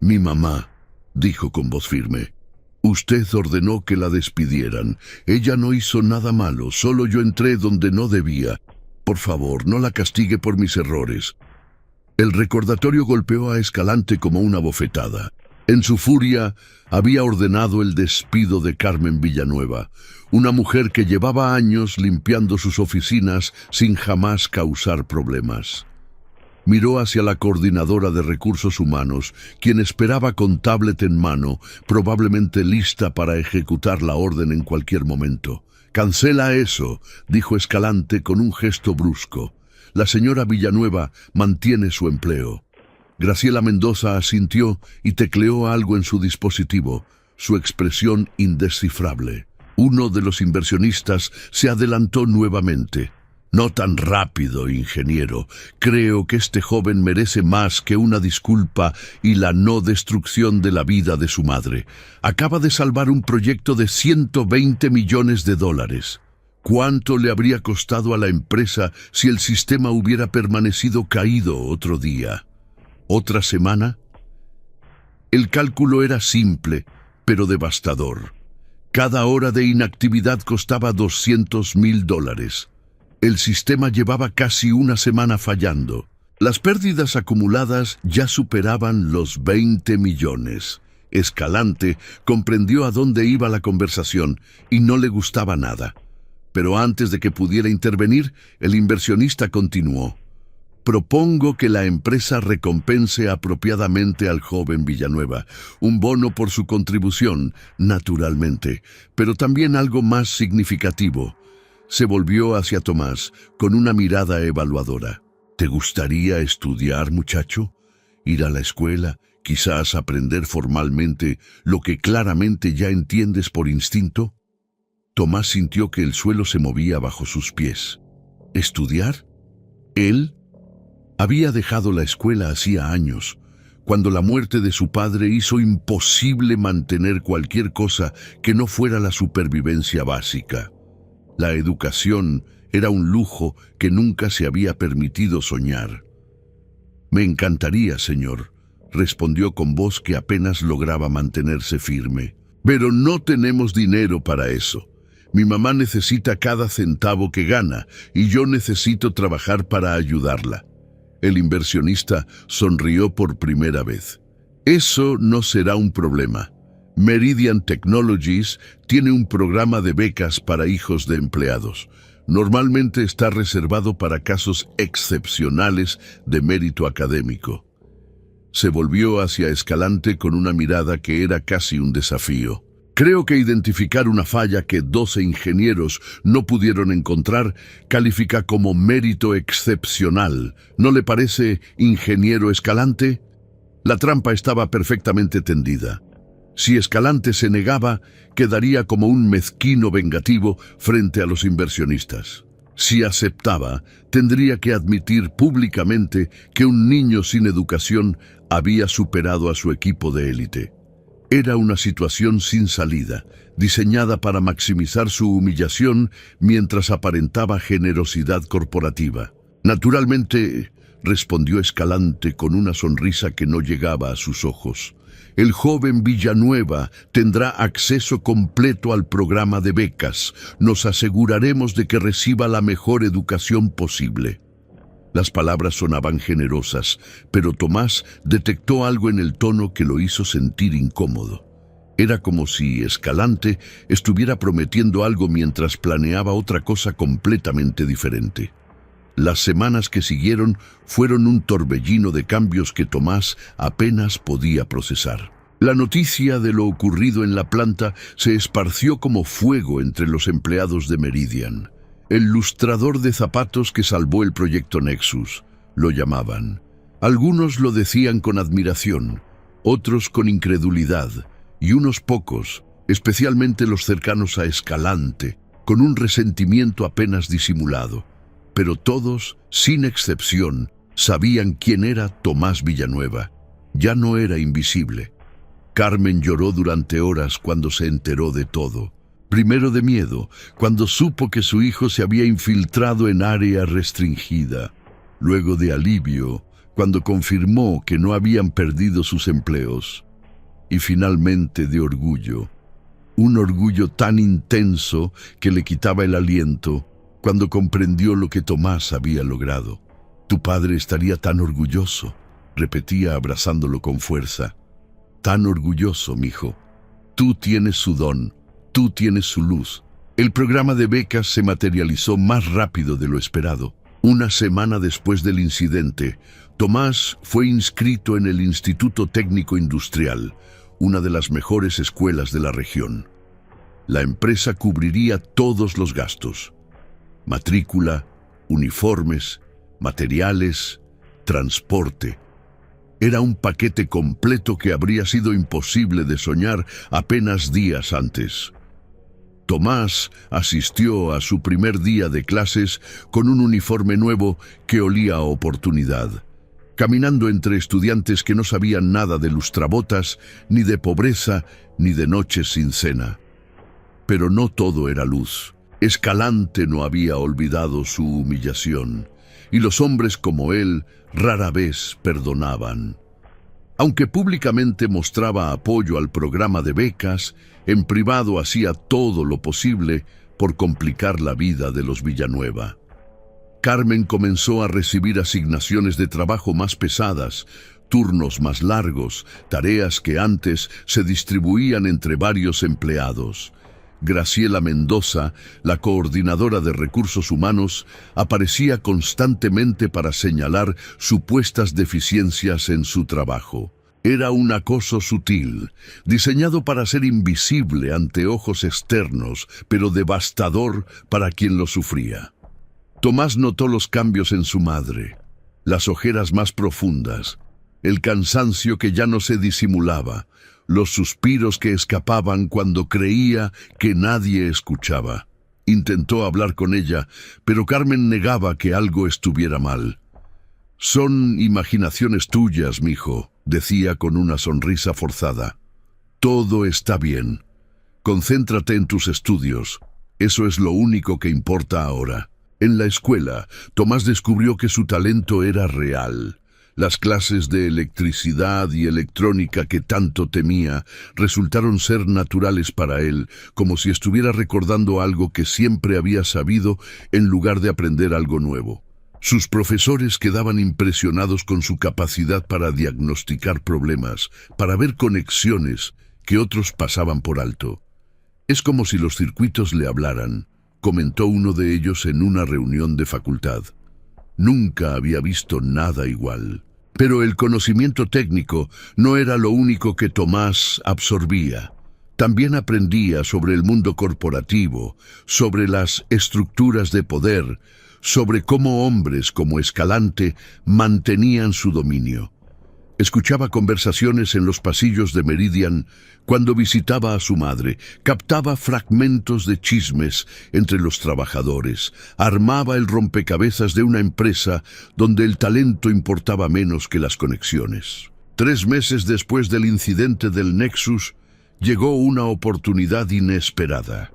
«Mi mamá», dijo con voz firme. «Usted ordenó que la despidieran. Ella no hizo nada malo, solo yo entré donde no debía. Por favor, no la castigue por mis errores». El recordatorio golpeó a Escalante como una bofetada. En su furia, había ordenado el despido de Carmen Villanueva, una mujer que llevaba años limpiando sus oficinas sin jamás causar problemas. Miró hacia la coordinadora de recursos humanos, quien esperaba con tablet en mano, probablemente lista para ejecutar la orden en cualquier momento. «Cancela eso», dijo Escalante con un gesto brusco. «La señora Villanueva mantiene su empleo». Graciela Mendoza asintió y tecleó algo en su dispositivo, su expresión indescifrable. Uno de los inversionistas se adelantó nuevamente. «No tan rápido, ingeniero. Creo que este joven merece más que una disculpa y la no destrucción de la vida de su madre. Acaba de salvar un proyecto de $120 millones. ¿Cuánto le habría costado a la empresa si el sistema hubiera permanecido caído otro día? ¿Otra semana?» El cálculo era simple, pero devastador. Cada hora de inactividad costaba $200.000. El sistema llevaba casi una semana fallando. Las pérdidas acumuladas ya superaban los 20 millones. Escalante comprendió a dónde iba la conversación y no le gustaba nada. Pero antes de que pudiera intervenir, el inversionista continuó. «Propongo que la empresa recompense apropiadamente al joven Villanueva, un bono por su contribución, naturalmente, pero también algo más significativo». Se volvió hacia Tomás con una mirada evaluadora. «¿Te gustaría estudiar, muchacho? Ir a la escuela, quizás aprender formalmente lo que claramente ya entiendes por instinto?» Tomás sintió que el suelo se movía bajo sus pies. ¿Estudiar? Él había dejado la escuela hacía años, cuando la muerte de su padre hizo imposible mantener cualquier cosa que no fuera la supervivencia básica. La educación era un lujo que nunca se había permitido soñar. «Me encantaría, señor», respondió con voz que apenas lograba mantenerse firme. «Pero no tenemos dinero para eso. Mi mamá necesita cada centavo que gana y yo necesito trabajar para ayudarla». El inversionista sonrió por primera vez. «Eso no será un problema. Meridian Technologies tiene un programa de becas para hijos de empleados. Normalmente está reservado para casos excepcionales de mérito académico». Se volvió hacia Escalante con una mirada que era casi un desafío. «Creo que identificar una falla que 12 ingenieros no pudieron encontrar califica como mérito excepcional. ¿No le parece, ingeniero Escalante?» La trampa estaba perfectamente tendida. Si Escalante se negaba, quedaría como un mezquino vengativo frente a los inversionistas. Si aceptaba, tendría que admitir públicamente que un niño sin educación había superado a su equipo de élite. Era una situación sin salida, diseñada para maximizar su humillación mientras aparentaba generosidad corporativa. «Naturalmente», respondió Escalante con una sonrisa que no llegaba a sus ojos, «el joven Villanueva tendrá acceso completo al programa de becas. Nos aseguraremos de que reciba la mejor educación posible». Las palabras sonaban generosas, pero Tomás detectó algo en el tono que lo hizo sentir incómodo. Era como si Escalante estuviera prometiendo algo mientras planeaba otra cosa completamente diferente. Las semanas que siguieron fueron un torbellino de cambios que Tomás apenas podía procesar. La noticia de lo ocurrido en la planta se esparció como fuego entre los empleados de Meridian. El lustrador de zapatos que salvó el proyecto Nexus, lo llamaban. Algunos lo decían con admiración, otros con incredulidad, y unos pocos, especialmente los cercanos a Escalante, con un resentimiento apenas disimulado. Pero todos, sin excepción, sabían quién era Tomás Villanueva. Ya no era invisible. Carmen lloró durante horas cuando se enteró de todo. Primero de miedo, cuando supo que su hijo se había infiltrado en área restringida. Luego de alivio, cuando confirmó que no habían perdido sus empleos. Y finalmente de orgullo. Un orgullo tan intenso que le quitaba el aliento cuando comprendió lo que Tomás había logrado. «Tu padre estaría tan orgulloso», repetía abrazándolo con fuerza. «Tan orgulloso, mijo. Tú tienes su don, tú tienes su luz». El programa de becas se materializó más rápido de lo esperado. Una semana después del incidente, Tomás fue inscrito en el Instituto Técnico Industrial, una de las mejores escuelas de la región. La empresa cubriría todos los gastos: matrícula, uniformes, materiales, transporte. Era un paquete completo que habría sido imposible de soñar apenas días antes. Tomás asistió a su primer día de clases con un uniforme nuevo que olía a oportunidad, caminando entre estudiantes que no sabían nada de lustrabotas, ni de pobreza, ni de noches sin cena. Pero no todo era luz. Escalante no había olvidado su humillación, y los hombres como él rara vez perdonaban. Aunque públicamente mostraba apoyo al programa de becas, en privado hacía todo lo posible por complicar la vida de los Villanueva. Carmen comenzó a recibir asignaciones de trabajo más pesadas, turnos más largos, tareas que antes se distribuían entre varios empleados. Graciela Mendoza, la coordinadora de recursos humanos, aparecía constantemente para señalar supuestas deficiencias en su trabajo. Era un acoso sutil, diseñado para ser invisible ante ojos externos, pero devastador para quien lo sufría. Tomás notó los cambios en su madre, las ojeras más profundas, el cansancio que ya no se disimulaba, los suspiros que escapaban cuando creía que nadie escuchaba. Intentó hablar con ella, pero Carmen negaba que algo estuviera mal. «Son imaginaciones tuyas, mijo», decía con una sonrisa forzada. «Todo está bien. Concéntrate en tus estudios. Eso es lo único que importa ahora». En la escuela, Tomás descubrió que su talento era real. Las clases de electricidad y electrónica que tanto temía resultaron ser naturales para él, como si estuviera recordando algo que siempre había sabido en lugar de aprender algo nuevo. Sus profesores quedaban impresionados con su capacidad para diagnosticar problemas, para ver conexiones que otros pasaban por alto. «Es como si los circuitos le hablaran», comentó uno de ellos en una reunión de facultad. Nunca había visto nada igual. Pero el conocimiento técnico no era lo único que Tomás absorbía. También aprendía sobre el mundo corporativo, sobre las estructuras de poder, sobre cómo hombres como Escalante mantenían su dominio. Escuchaba conversaciones en los pasillos de Meridian cuando visitaba a su madre, captaba fragmentos de chismes entre los trabajadores, armaba el rompecabezas de una empresa donde el talento importaba menos que las conexiones. 3 meses después del incidente del Nexus, llegó una oportunidad inesperada.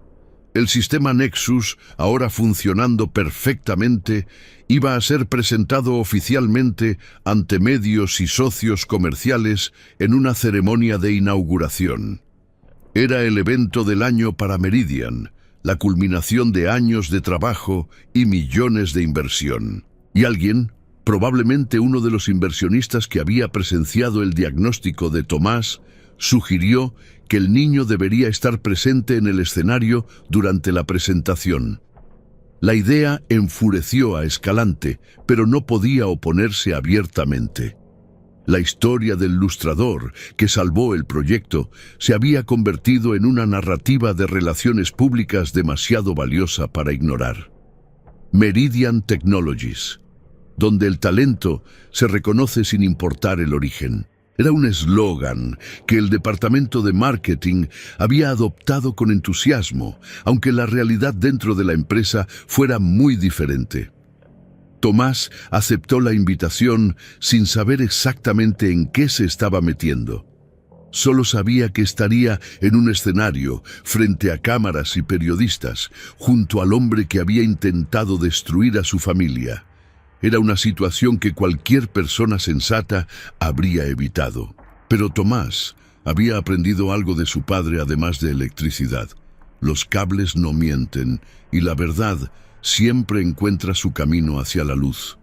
El sistema Nexus, ahora funcionando perfectamente, iba a ser presentado oficialmente ante medios y socios comerciales en una ceremonia de inauguración. Era el evento del año para Meridian, la culminación de años de trabajo y millones de inversión. Y alguien, probablemente uno de los inversionistas que había presenciado el diagnóstico de Tomás, sugirió que el niño debería estar presente en el escenario durante la presentación. La idea enfureció a Escalante, pero no podía oponerse abiertamente. La historia del lustrador que salvó el proyecto se había convertido en una narrativa de relaciones públicas demasiado valiosa para ignorar. Meridian Technologies, donde el talento se reconoce sin importar el origen. Era un eslogan que el departamento de marketing había adoptado con entusiasmo, aunque la realidad dentro de la empresa fuera muy diferente. Tomás aceptó la invitación sin saber exactamente en qué se estaba metiendo. Solo sabía que estaría en un escenario, frente a cámaras y periodistas, junto al hombre que había intentado destruir a su familia. Era una situación que cualquier persona sensata habría evitado. Pero Tomás había aprendido algo de su padre además de electricidad. Los cables no mienten y la verdad siempre encuentra su camino hacia la luz.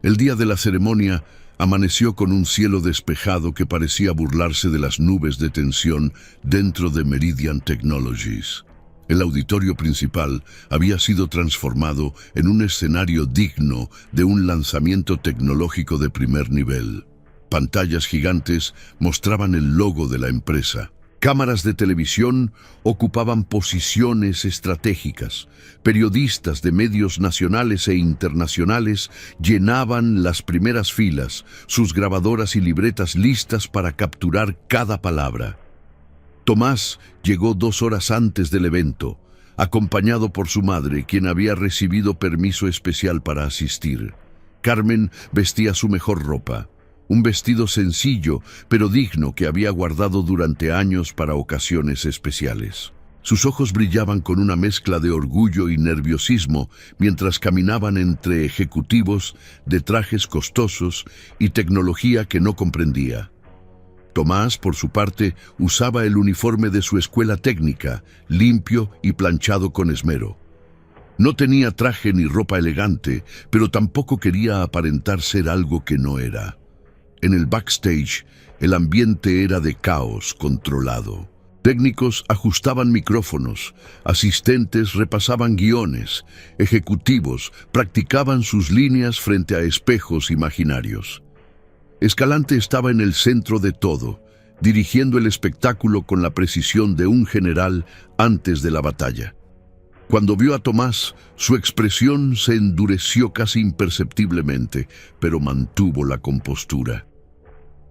El día de la ceremonia amaneció con un cielo despejado que parecía burlarse de las nubes de tensión dentro de Meridian Technologies. El auditorio principal había sido transformado en un escenario digno de un lanzamiento tecnológico de primer nivel. Pantallas gigantes mostraban el logo de la empresa. Cámaras de televisión ocupaban posiciones estratégicas. Periodistas de medios nacionales e internacionales llenaban las primeras filas, sus grabadoras y libretas listas para capturar cada palabra. Tomás llegó 2 horas antes del evento, acompañado por su madre, quien había recibido permiso especial para asistir. Carmen vestía su mejor ropa. Un vestido sencillo, pero digno, que había guardado durante años para ocasiones especiales. Sus ojos brillaban con una mezcla de orgullo y nerviosismo mientras caminaban entre ejecutivos de trajes costosos y tecnología que no comprendía. Tomás, por su parte, usaba el uniforme de su escuela técnica, limpio y planchado con esmero. No tenía traje ni ropa elegante, pero tampoco quería aparentar ser algo que no era. En el backstage, el ambiente era de caos controlado. Técnicos ajustaban micrófonos, asistentes repasaban guiones, ejecutivos practicaban sus líneas frente a espejos imaginarios. Escalante estaba en el centro de todo, dirigiendo el espectáculo con la precisión de un general antes de la batalla. Cuando vio a Tomás, su expresión se endureció casi imperceptiblemente, pero mantuvo la compostura.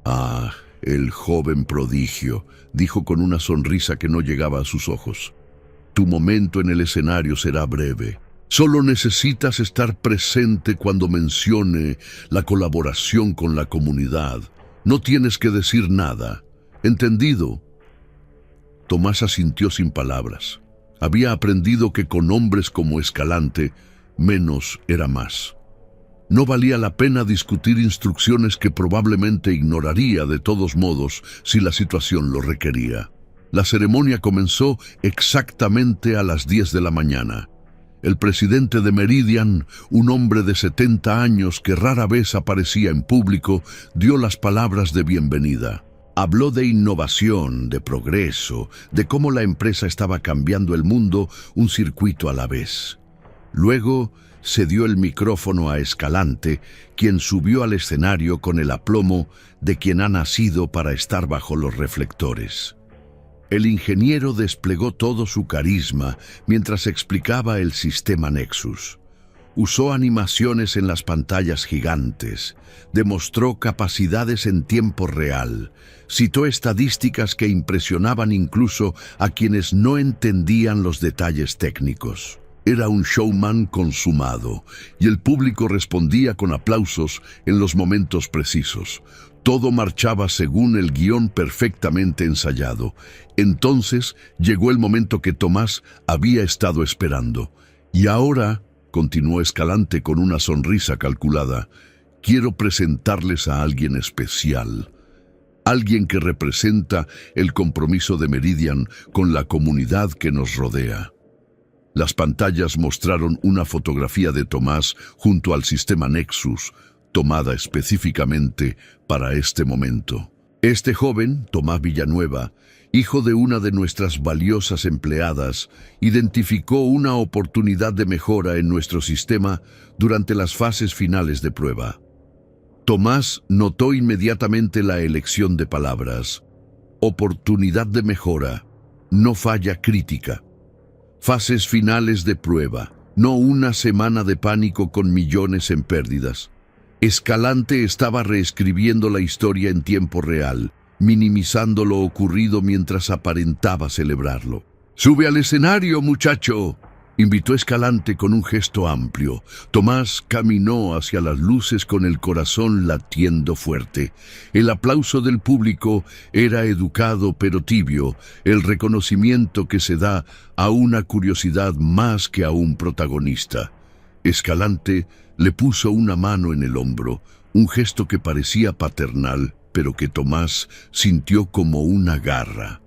«Ah, el joven prodigio», dijo con una sonrisa que no llegaba a sus ojos. «Tu momento en el escenario será breve. Solo necesitas estar presente cuando mencione la colaboración con la comunidad. No tienes que decir nada. ¿Entendido?» Tomás asintió sin palabras. Había aprendido que con hombres como Escalante, menos era más. No valía la pena discutir instrucciones que probablemente ignoraría de todos modos si la situación lo requería. La ceremonia comenzó exactamente a las 10 de la mañana. El presidente de Meridian, un hombre de 70 años que rara vez aparecía en público, dio las palabras de bienvenida. Habló de innovación, de progreso, de cómo la empresa estaba cambiando el mundo un circuito a la vez. Luego se dio el micrófono a Escalante, quien subió al escenario con el aplomo de quien ha nacido para estar bajo los reflectores. El ingeniero desplegó todo su carisma mientras explicaba el sistema Nexus. Usó animaciones en las pantallas gigantes, demostró capacidades en tiempo real, citó estadísticas que impresionaban incluso a quienes no entendían los detalles técnicos. Era un showman consumado, y el público respondía con aplausos en los momentos precisos. Todo marchaba según el guión perfectamente ensayado. Entonces llegó el momento que Tomás había estado esperando. Y ahora, continuó Escalante con una sonrisa calculada, quiero presentarles a alguien especial. Alguien que representa el compromiso de Meridian con la comunidad que nos rodea. Las pantallas mostraron una fotografía de Tomás junto al sistema Nexus, tomada específicamente para este momento. Este joven, Tomás Villanueva, hijo de una de nuestras valiosas empleadas, identificó una oportunidad de mejora en nuestro sistema durante las fases finales de prueba. Tomás notó inmediatamente la elección de palabras. Oportunidad de mejora, no falla crítica. Fases finales de prueba, no una semana de pánico con millones en pérdidas. Escalante estaba reescribiendo la historia en tiempo real, minimizando lo ocurrido mientras aparentaba celebrarlo. «¡Sube al escenario, muchacho!», invitó Escalante con un gesto amplio. Tomás caminó hacia las luces con el corazón latiendo fuerte. El aplauso del público era educado pero tibio, el reconocimiento que se da a una curiosidad más que a un protagonista. Escalante le puso una mano en el hombro, un gesto que parecía paternal, pero que Tomás sintió como una garra.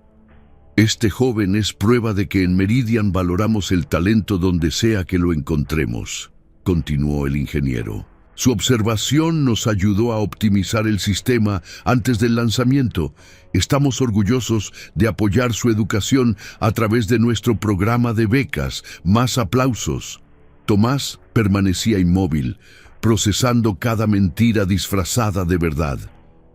Este joven es prueba de que en Meridian valoramos el talento donde sea que lo encontremos, continuó el ingeniero. Su observación nos ayudó a optimizar el sistema antes del lanzamiento. Estamos orgullosos de apoyar su educación a través de nuestro programa de becas. Más aplausos. Tomás permanecía inmóvil, procesando cada mentira disfrazada de verdad.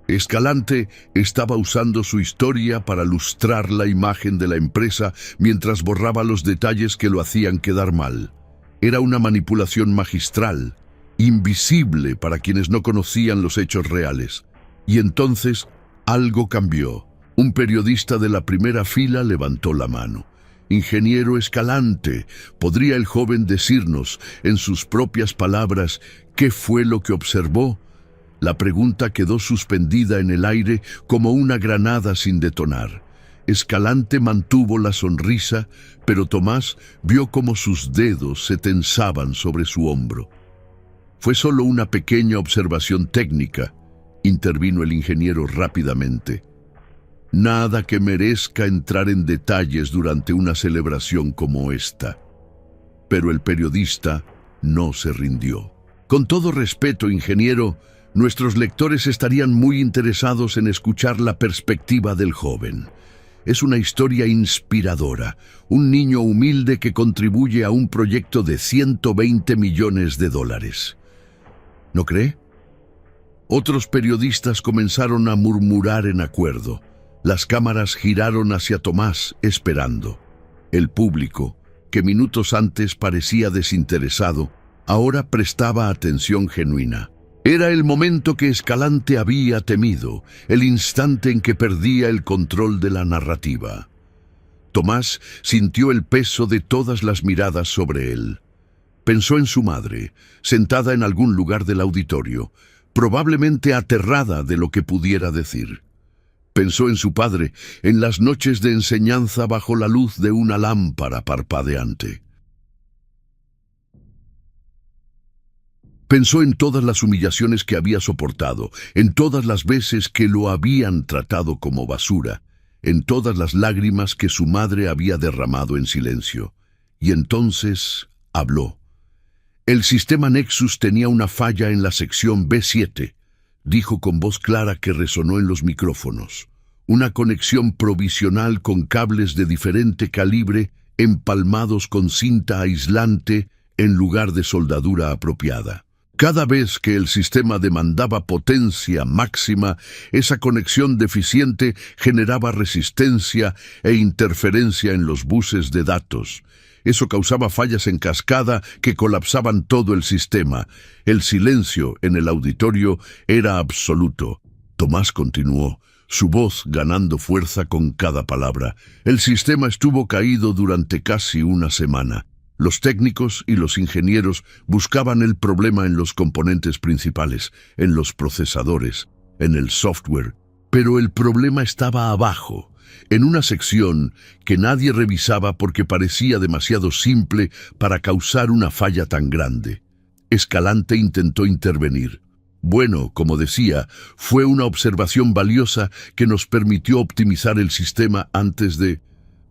Escalante estaba usando su historia para lustrar la imagen de la empresa mientras borraba los detalles que lo hacían quedar mal. Era una manipulación magistral, invisible para quienes no conocían los hechos reales. Y entonces algo cambió. Un periodista de la primera fila levantó la mano. Ingeniero Escalante, ¿podría el joven decirnos, en sus propias palabras, qué fue lo que observó? La pregunta quedó suspendida en el aire como una granada sin detonar. Escalante mantuvo la sonrisa, pero Tomás vio cómo sus dedos se tensaban sobre su hombro. Fue solo una pequeña observación técnica, intervino el ingeniero rápidamente. Nada que merezca entrar en detalles durante una celebración como esta. Pero el periodista no se rindió. Con todo respeto, ingeniero, nuestros lectores estarían muy interesados en escuchar la perspectiva del joven. Es una historia inspiradora, un niño humilde que contribuye a un proyecto de $120 millones. ¿No cree? Otros periodistas comenzaron a murmurar en acuerdo. Las cámaras giraron hacia Tomás, esperando. El público, que minutos antes parecía desinteresado, ahora prestaba atención genuina. Era el momento que Escalante había temido, el instante en que perdía el control de la narrativa. Tomás sintió el peso de todas las miradas sobre él. Pensó en su madre, sentada en algún lugar del auditorio, probablemente aterrada de lo que pudiera decir. Pensó en su padre, en las noches de enseñanza bajo la luz de una lámpara parpadeante. Pensó en todas las humillaciones que había soportado, en todas las veces que lo habían tratado como basura, en todas las lágrimas que su madre había derramado en silencio. Y entonces habló. El sistema Nexus tenía una falla en la sección B7, dijo con voz clara que resonó en los micrófonos. Una conexión provisional con cables de diferente calibre empalmados con cinta aislante en lugar de soldadura apropiada. Cada vez que el sistema demandaba potencia máxima, esa conexión deficiente generaba resistencia e interferencia en los buses de datos. Eso causaba fallas en cascada que colapsaban todo el sistema. El silencio en el auditorio era absoluto. Tomás continuó, su voz ganando fuerza con cada palabra. El sistema estuvo caído durante casi una semana. Los técnicos y los ingenieros buscaban el problema en los componentes principales, en los procesadores, en el software. Pero el problema estaba abajo, en una sección que nadie revisaba porque parecía demasiado simple para causar una falla tan grande. Escalante intentó intervenir. Bueno, como decía, fue una observación valiosa que nos permitió optimizar el sistema antes de...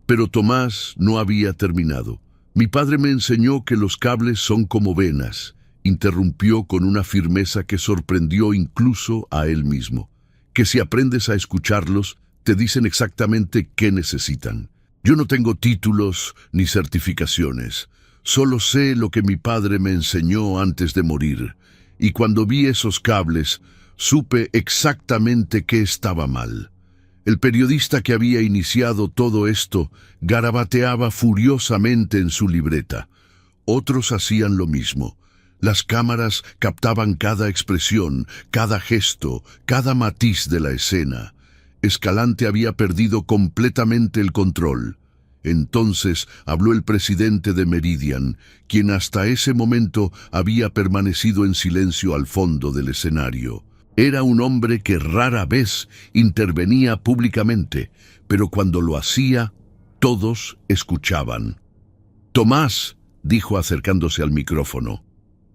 Pero Tomás no había terminado. Mi padre me enseñó que los cables son como venas, interrumpió con una firmeza que sorprendió incluso a él mismo. Que si aprendes a escucharlos, te dicen exactamente qué necesitan. Yo no tengo títulos ni certificaciones, solo sé lo que mi padre me enseñó antes de morir, y cuando vi esos cables, supe exactamente qué estaba mal. El periodista que había iniciado todo esto garabateaba furiosamente en su libreta. Otros hacían lo mismo. Las cámaras captaban cada expresión, cada gesto, cada matiz de la escena. Escalante había perdido completamente el control. Entonces habló el presidente de Meridian, quien hasta ese momento había permanecido en silencio al fondo del escenario. Era un hombre que rara vez intervenía públicamente, pero cuando lo hacía, todos escuchaban. «Tomás», dijo acercándose al micrófono,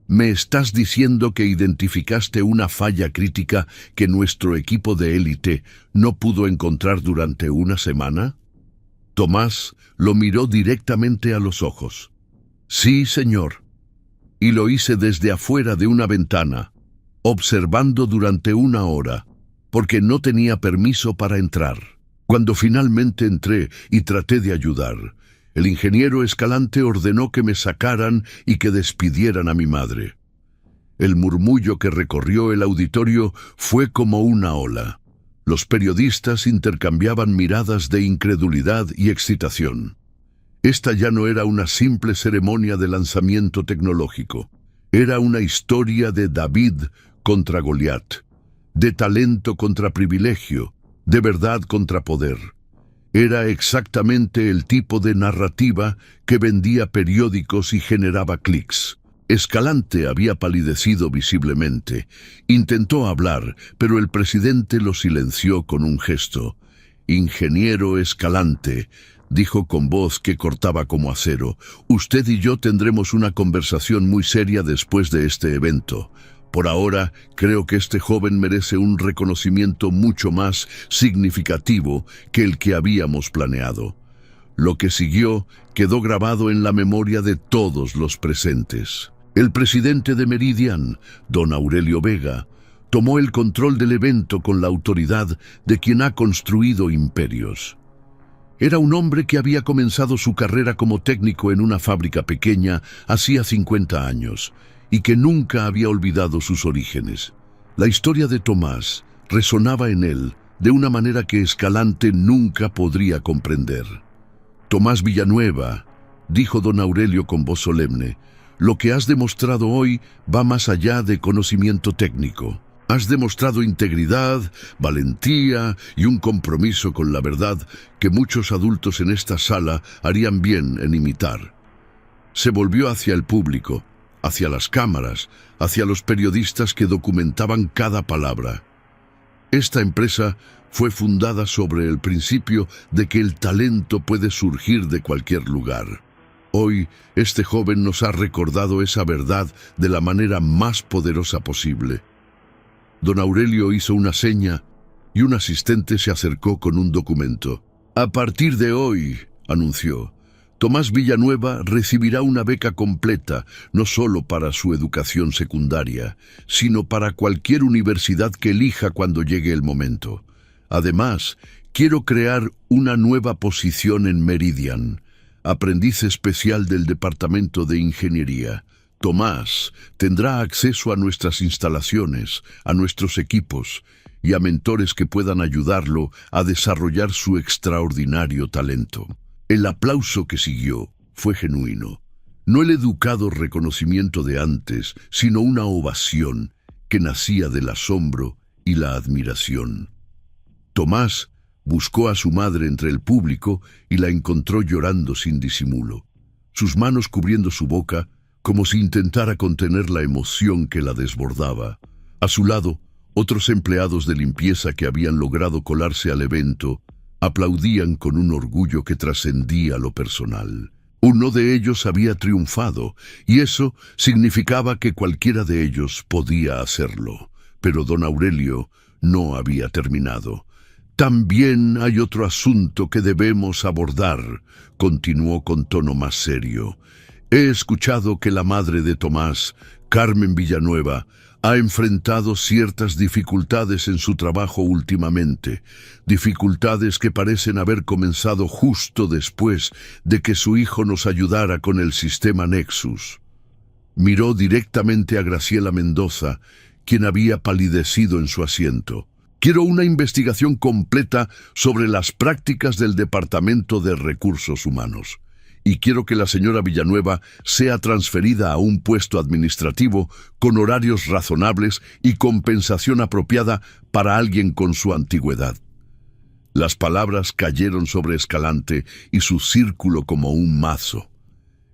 «¿me estás diciendo que identificaste una falla crítica que nuestro equipo de élite no pudo encontrar durante una semana?» Tomás lo miró directamente a los ojos. «Sí, señor. Y lo hice desde afuera de una ventana, observando durante una hora, porque no tenía permiso para entrar. Cuando finalmente entré y traté de ayudar, el ingeniero Escalante ordenó que me sacaran y que despidieran a mi madre». El murmullo que recorrió el auditorio fue como una ola. Los periodistas intercambiaban miradas de incredulidad y excitación. Esta ya no era una simple ceremonia de lanzamiento tecnológico. Era una historia de David contra Goliat, de talento contra privilegio, de verdad contra poder. Era exactamente el tipo de narrativa que vendía periódicos y generaba clics. Escalante había palidecido visiblemente. Intentó hablar, pero el presidente lo silenció con un gesto. «Ingeniero Escalante», dijo con voz que cortaba como acero, «usted y yo tendremos una conversación muy seria después de este evento. Por ahora, creo que este joven merece un reconocimiento mucho más significativo que el que habíamos planeado». Lo que siguió quedó grabado en la memoria de todos los presentes. El presidente de Meridian, don Aurelio Vega, tomó el control del evento con la autoridad de quien ha construido imperios. Era un hombre que había comenzado su carrera como técnico en una fábrica pequeña hacía 50 años y que nunca había olvidado sus orígenes. La historia de Tomás resonaba en él de una manera que Escalante nunca podría comprender. «Tomás Villanueva», dijo don Aurelio con voz solemne, «lo que has demostrado hoy va más allá de conocimiento técnico. Has demostrado integridad, valentía y un compromiso con la verdad que muchos adultos en esta sala harían bien en imitar». Se volvió hacia el público, hacia las cámaras, hacia los periodistas que documentaban cada palabra. Esta empresa fue fundada sobre el principio de que el talento puede surgir de cualquier lugar. Hoy, este joven nos ha recordado esa verdad de la manera más poderosa posible. Don Aurelio hizo una seña y un asistente se acercó con un documento. «A partir de hoy», anunció, «Tomás Villanueva recibirá una beca completa, no solo para su educación secundaria, sino para cualquier universidad que elija cuando llegue el momento. Además, quiero crear una nueva posición en Meridian, aprendiz especial del Departamento de Ingeniería. Tomás tendrá acceso a nuestras instalaciones, a nuestros equipos y a mentores que puedan ayudarlo a desarrollar su extraordinario talento». El aplauso que siguió fue genuino. No el educado reconocimiento de antes, sino una ovación que nacía del asombro y la admiración. Tomás buscó a su madre entre el público y la encontró llorando sin disimulo, sus manos cubriendo su boca como si intentara contener la emoción que la desbordaba. A su lado, otros empleados de limpieza que habían logrado colarse al evento aplaudían con un orgullo que trascendía lo personal. Uno de ellos había triunfado, y eso significaba que cualquiera de ellos podía hacerlo. Pero don Aurelio no había terminado. «También hay otro asunto que debemos abordar», continuó con tono más serio. «He escuchado que la madre de Tomás, Carmen Villanueva, ha enfrentado ciertas dificultades en su trabajo últimamente, dificultades que parecen haber comenzado justo después de que su hijo nos ayudara con el sistema Nexus». Miró directamente a Graciela Mendoza, quien había palidecido en su asiento. «Quiero una investigación completa sobre las prácticas del Departamento de Recursos Humanos. Y quiero que la señora Villanueva sea transferida a un puesto administrativo con horarios razonables y compensación apropiada para alguien con su antigüedad». Las palabras cayeron sobre Escalante y su círculo como un mazo.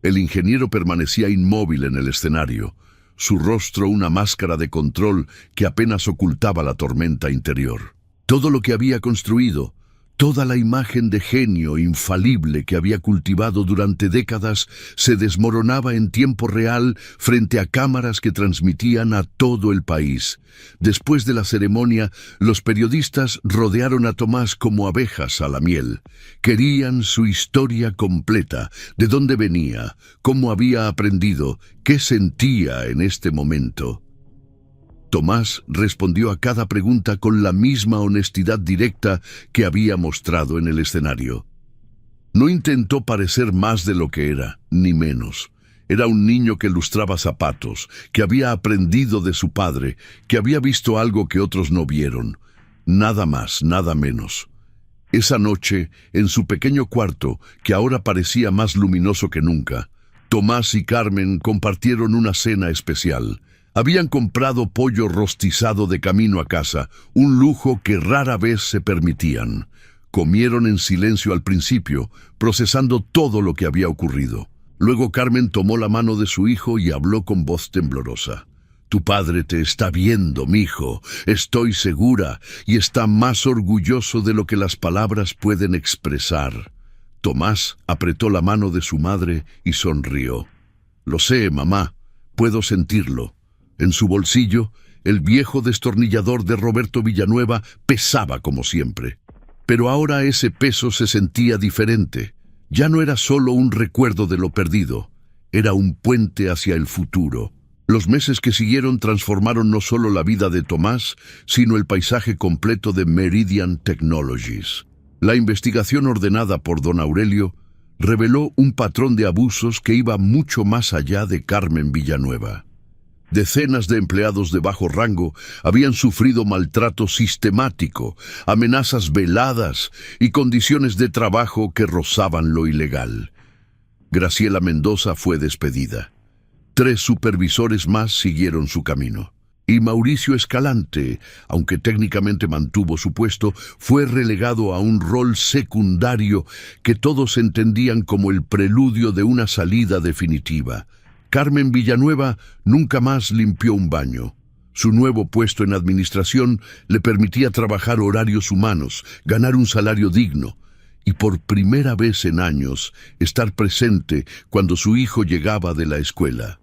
El ingeniero permanecía inmóvil en el escenario, su rostro una máscara de control que apenas ocultaba la tormenta interior. Todo lo que había construido, toda la imagen de genio infalible que había cultivado durante décadas, se desmoronaba en tiempo real frente a cámaras que transmitían a todo el país. Después de la ceremonia, los periodistas rodearon a Tomás como abejas a la miel. Querían su historia completa, de dónde venía, cómo había aprendido, qué sentía en este momento. Tomás respondió a cada pregunta con la misma honestidad directa que había mostrado en el escenario. No intentó parecer más de lo que era, ni menos. Era un niño que lustraba zapatos, que había aprendido de su padre, que había visto algo que otros no vieron. Nada más, nada menos. Esa noche, en su pequeño cuarto, que ahora parecía más luminoso que nunca, Tomás y Carmen compartieron una cena especial. Habían comprado pollo rostizado de camino a casa, un lujo que rara vez se permitían. Comieron en silencio al principio, procesando todo lo que había ocurrido. Luego Carmen tomó la mano de su hijo y habló con voz temblorosa. Tu padre te está viendo, mijo, estoy segura, y está más orgulloso de lo que las palabras pueden expresar. Tomás apretó la mano de su madre y sonrió. Lo sé, mamá, puedo sentirlo. En su bolsillo, el viejo destornillador de Roberto Villanueva pesaba como siempre. Pero ahora ese peso se sentía diferente. Ya no era solo un recuerdo de lo perdido, era un puente hacia el futuro. Los meses que siguieron transformaron no solo la vida de Tomás, sino el paisaje completo de Meridian Technologies. La investigación ordenada por don Aurelio reveló un patrón de abusos que iba mucho más allá de Carmen Villanueva. Decenas de empleados de bajo rango habían sufrido maltrato sistemático, amenazas veladas y condiciones de trabajo que rozaban lo ilegal. Graciela Mendoza fue despedida. 3 supervisores más siguieron su camino. Y Mauricio Escalante, aunque técnicamente mantuvo su puesto, fue relegado a un rol secundario que todos entendían como el preludio de una salida definitiva. Carmen Villanueva nunca más limpió un baño. Su nuevo puesto en administración le permitía trabajar horarios humanos, ganar un salario digno y por primera vez en años estar presente cuando su hijo llegaba de la escuela.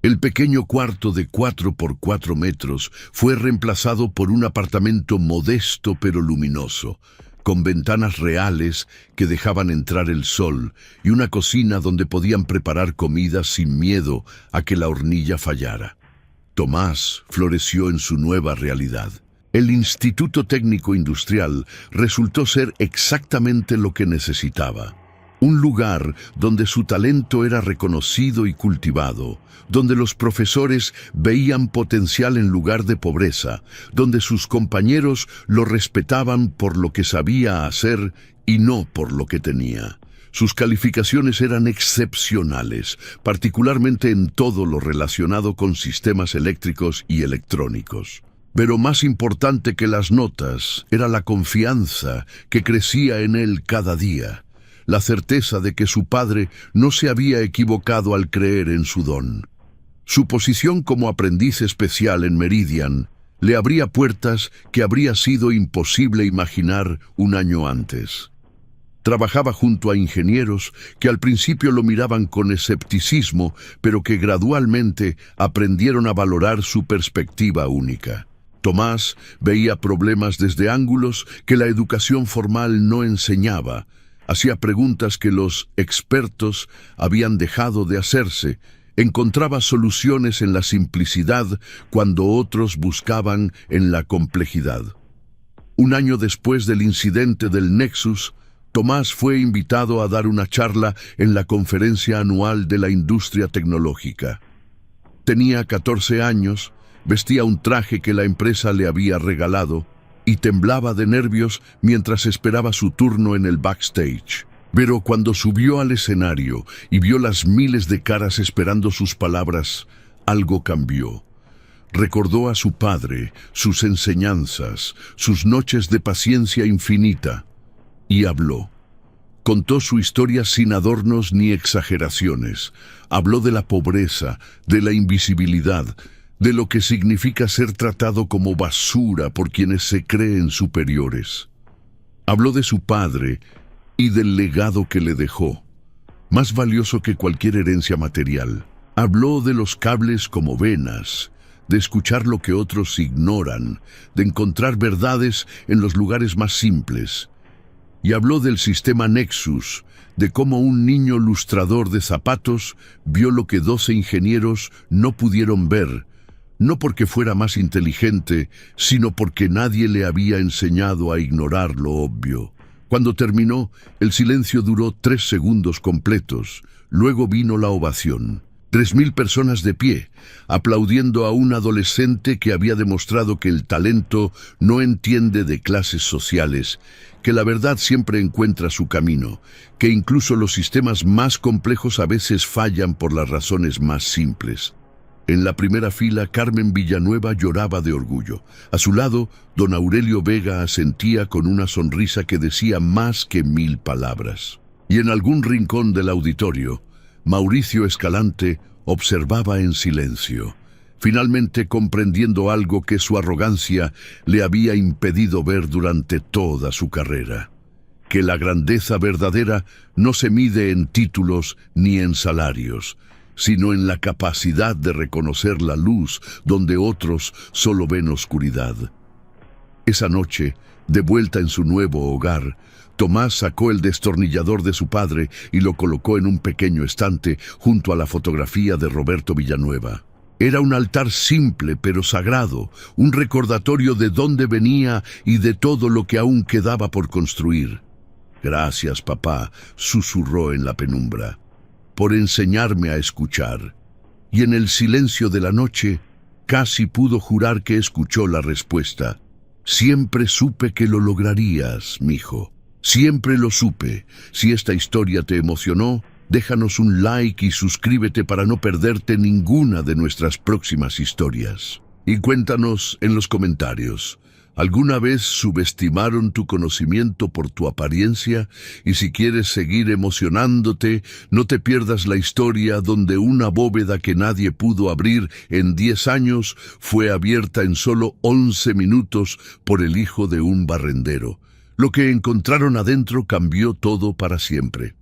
El pequeño cuarto de 4 por 4 metros fue reemplazado por un apartamento modesto pero luminoso, con ventanas reales que dejaban entrar el sol y una cocina donde podían preparar comida sin miedo a que la hornilla fallara. Tomás floreció en su nueva realidad. El Instituto Técnico Industrial resultó ser exactamente lo que necesitaba. Un lugar donde su talento era reconocido y cultivado, donde los profesores veían potencial en lugar de pobreza, donde sus compañeros lo respetaban por lo que sabía hacer y no por lo que tenía. Sus calificaciones eran excepcionales, particularmente en todo lo relacionado con sistemas eléctricos y electrónicos. Pero más importante que las notas era la confianza que crecía en él cada día. La certeza de que su padre no se había equivocado al creer en su don. Su posición como aprendiz especial en Meridian le abría puertas que habría sido imposible imaginar un año antes. Trabajaba junto a ingenieros que al principio lo miraban con escepticismo, pero que gradualmente aprendieron a valorar su perspectiva única. Tomás veía problemas desde ángulos que la educación formal no enseñaba. Hacía preguntas que los expertos habían dejado de hacerse, encontraba soluciones en la simplicidad cuando otros buscaban en la complejidad. Un año después del incidente del Nexus, Tomás fue invitado a dar una charla en la conferencia anual de la industria tecnológica. Tenía 14 años, vestía un traje que la empresa le había regalado, y temblaba de nervios mientras esperaba su turno en el backstage. Pero cuando subió al escenario y vio las miles de caras esperando sus palabras, algo cambió. Recordó a su padre, sus enseñanzas, sus noches de paciencia infinita, y habló. Contó su historia sin adornos ni exageraciones. Habló de la pobreza, de la invisibilidad, de lo que significa ser tratado como basura por quienes se creen superiores. Habló de su padre y del legado que le dejó, más valioso que cualquier herencia material. Habló de los cables como venas, de escuchar lo que otros ignoran, de encontrar verdades en los lugares más simples. Y habló del sistema Nexus, de cómo un niño lustrador de zapatos vio lo que 12 ingenieros no pudieron ver, no porque fuera más inteligente, sino porque nadie le había enseñado a ignorar lo obvio. Cuando terminó, el silencio duró 3 segundos completos. Luego vino la ovación. 3000 personas de pie, aplaudiendo a un adolescente que había demostrado que el talento no entiende de clases sociales, que la verdad siempre encuentra su camino, que incluso los sistemas más complejos a veces fallan por las razones más simples. En la primera fila, Carmen Villanueva lloraba de orgullo. A su lado, don Aurelio Vega asentía con una sonrisa que decía más que 1000 palabras. Y en algún rincón del auditorio, Mauricio Escalante observaba en silencio, finalmente comprendiendo algo que su arrogancia le había impedido ver durante toda su carrera: que la grandeza verdadera no se mide en títulos ni en salarios, sino en la capacidad de reconocer la luz donde otros solo ven oscuridad. Esa noche, de vuelta en su nuevo hogar, Tomás sacó el destornillador de su padre y lo colocó en un pequeño estante junto a la fotografía de Roberto Villanueva. Era un altar simple pero sagrado, un recordatorio de dónde venía y de todo lo que aún quedaba por construir. «Gracias, papá», susurró en la penumbra, «por enseñarme a escuchar». Y en el silencio de la noche, casi pudo jurar que escuchó la respuesta. «Siempre supe que lo lograrías, mijo. Siempre lo supe». Si esta historia te emocionó, déjanos un like y suscríbete para no perderte ninguna de nuestras próximas historias. Y cuéntanos en los comentarios, ¿alguna vez subestimaron tu conocimiento por tu apariencia? Y si quieres seguir emocionándote, no te pierdas la historia donde una bóveda que nadie pudo abrir en 10 años fue abierta en solo 11 minutos por el hijo de un barrendero. Lo que encontraron adentro cambió todo para siempre.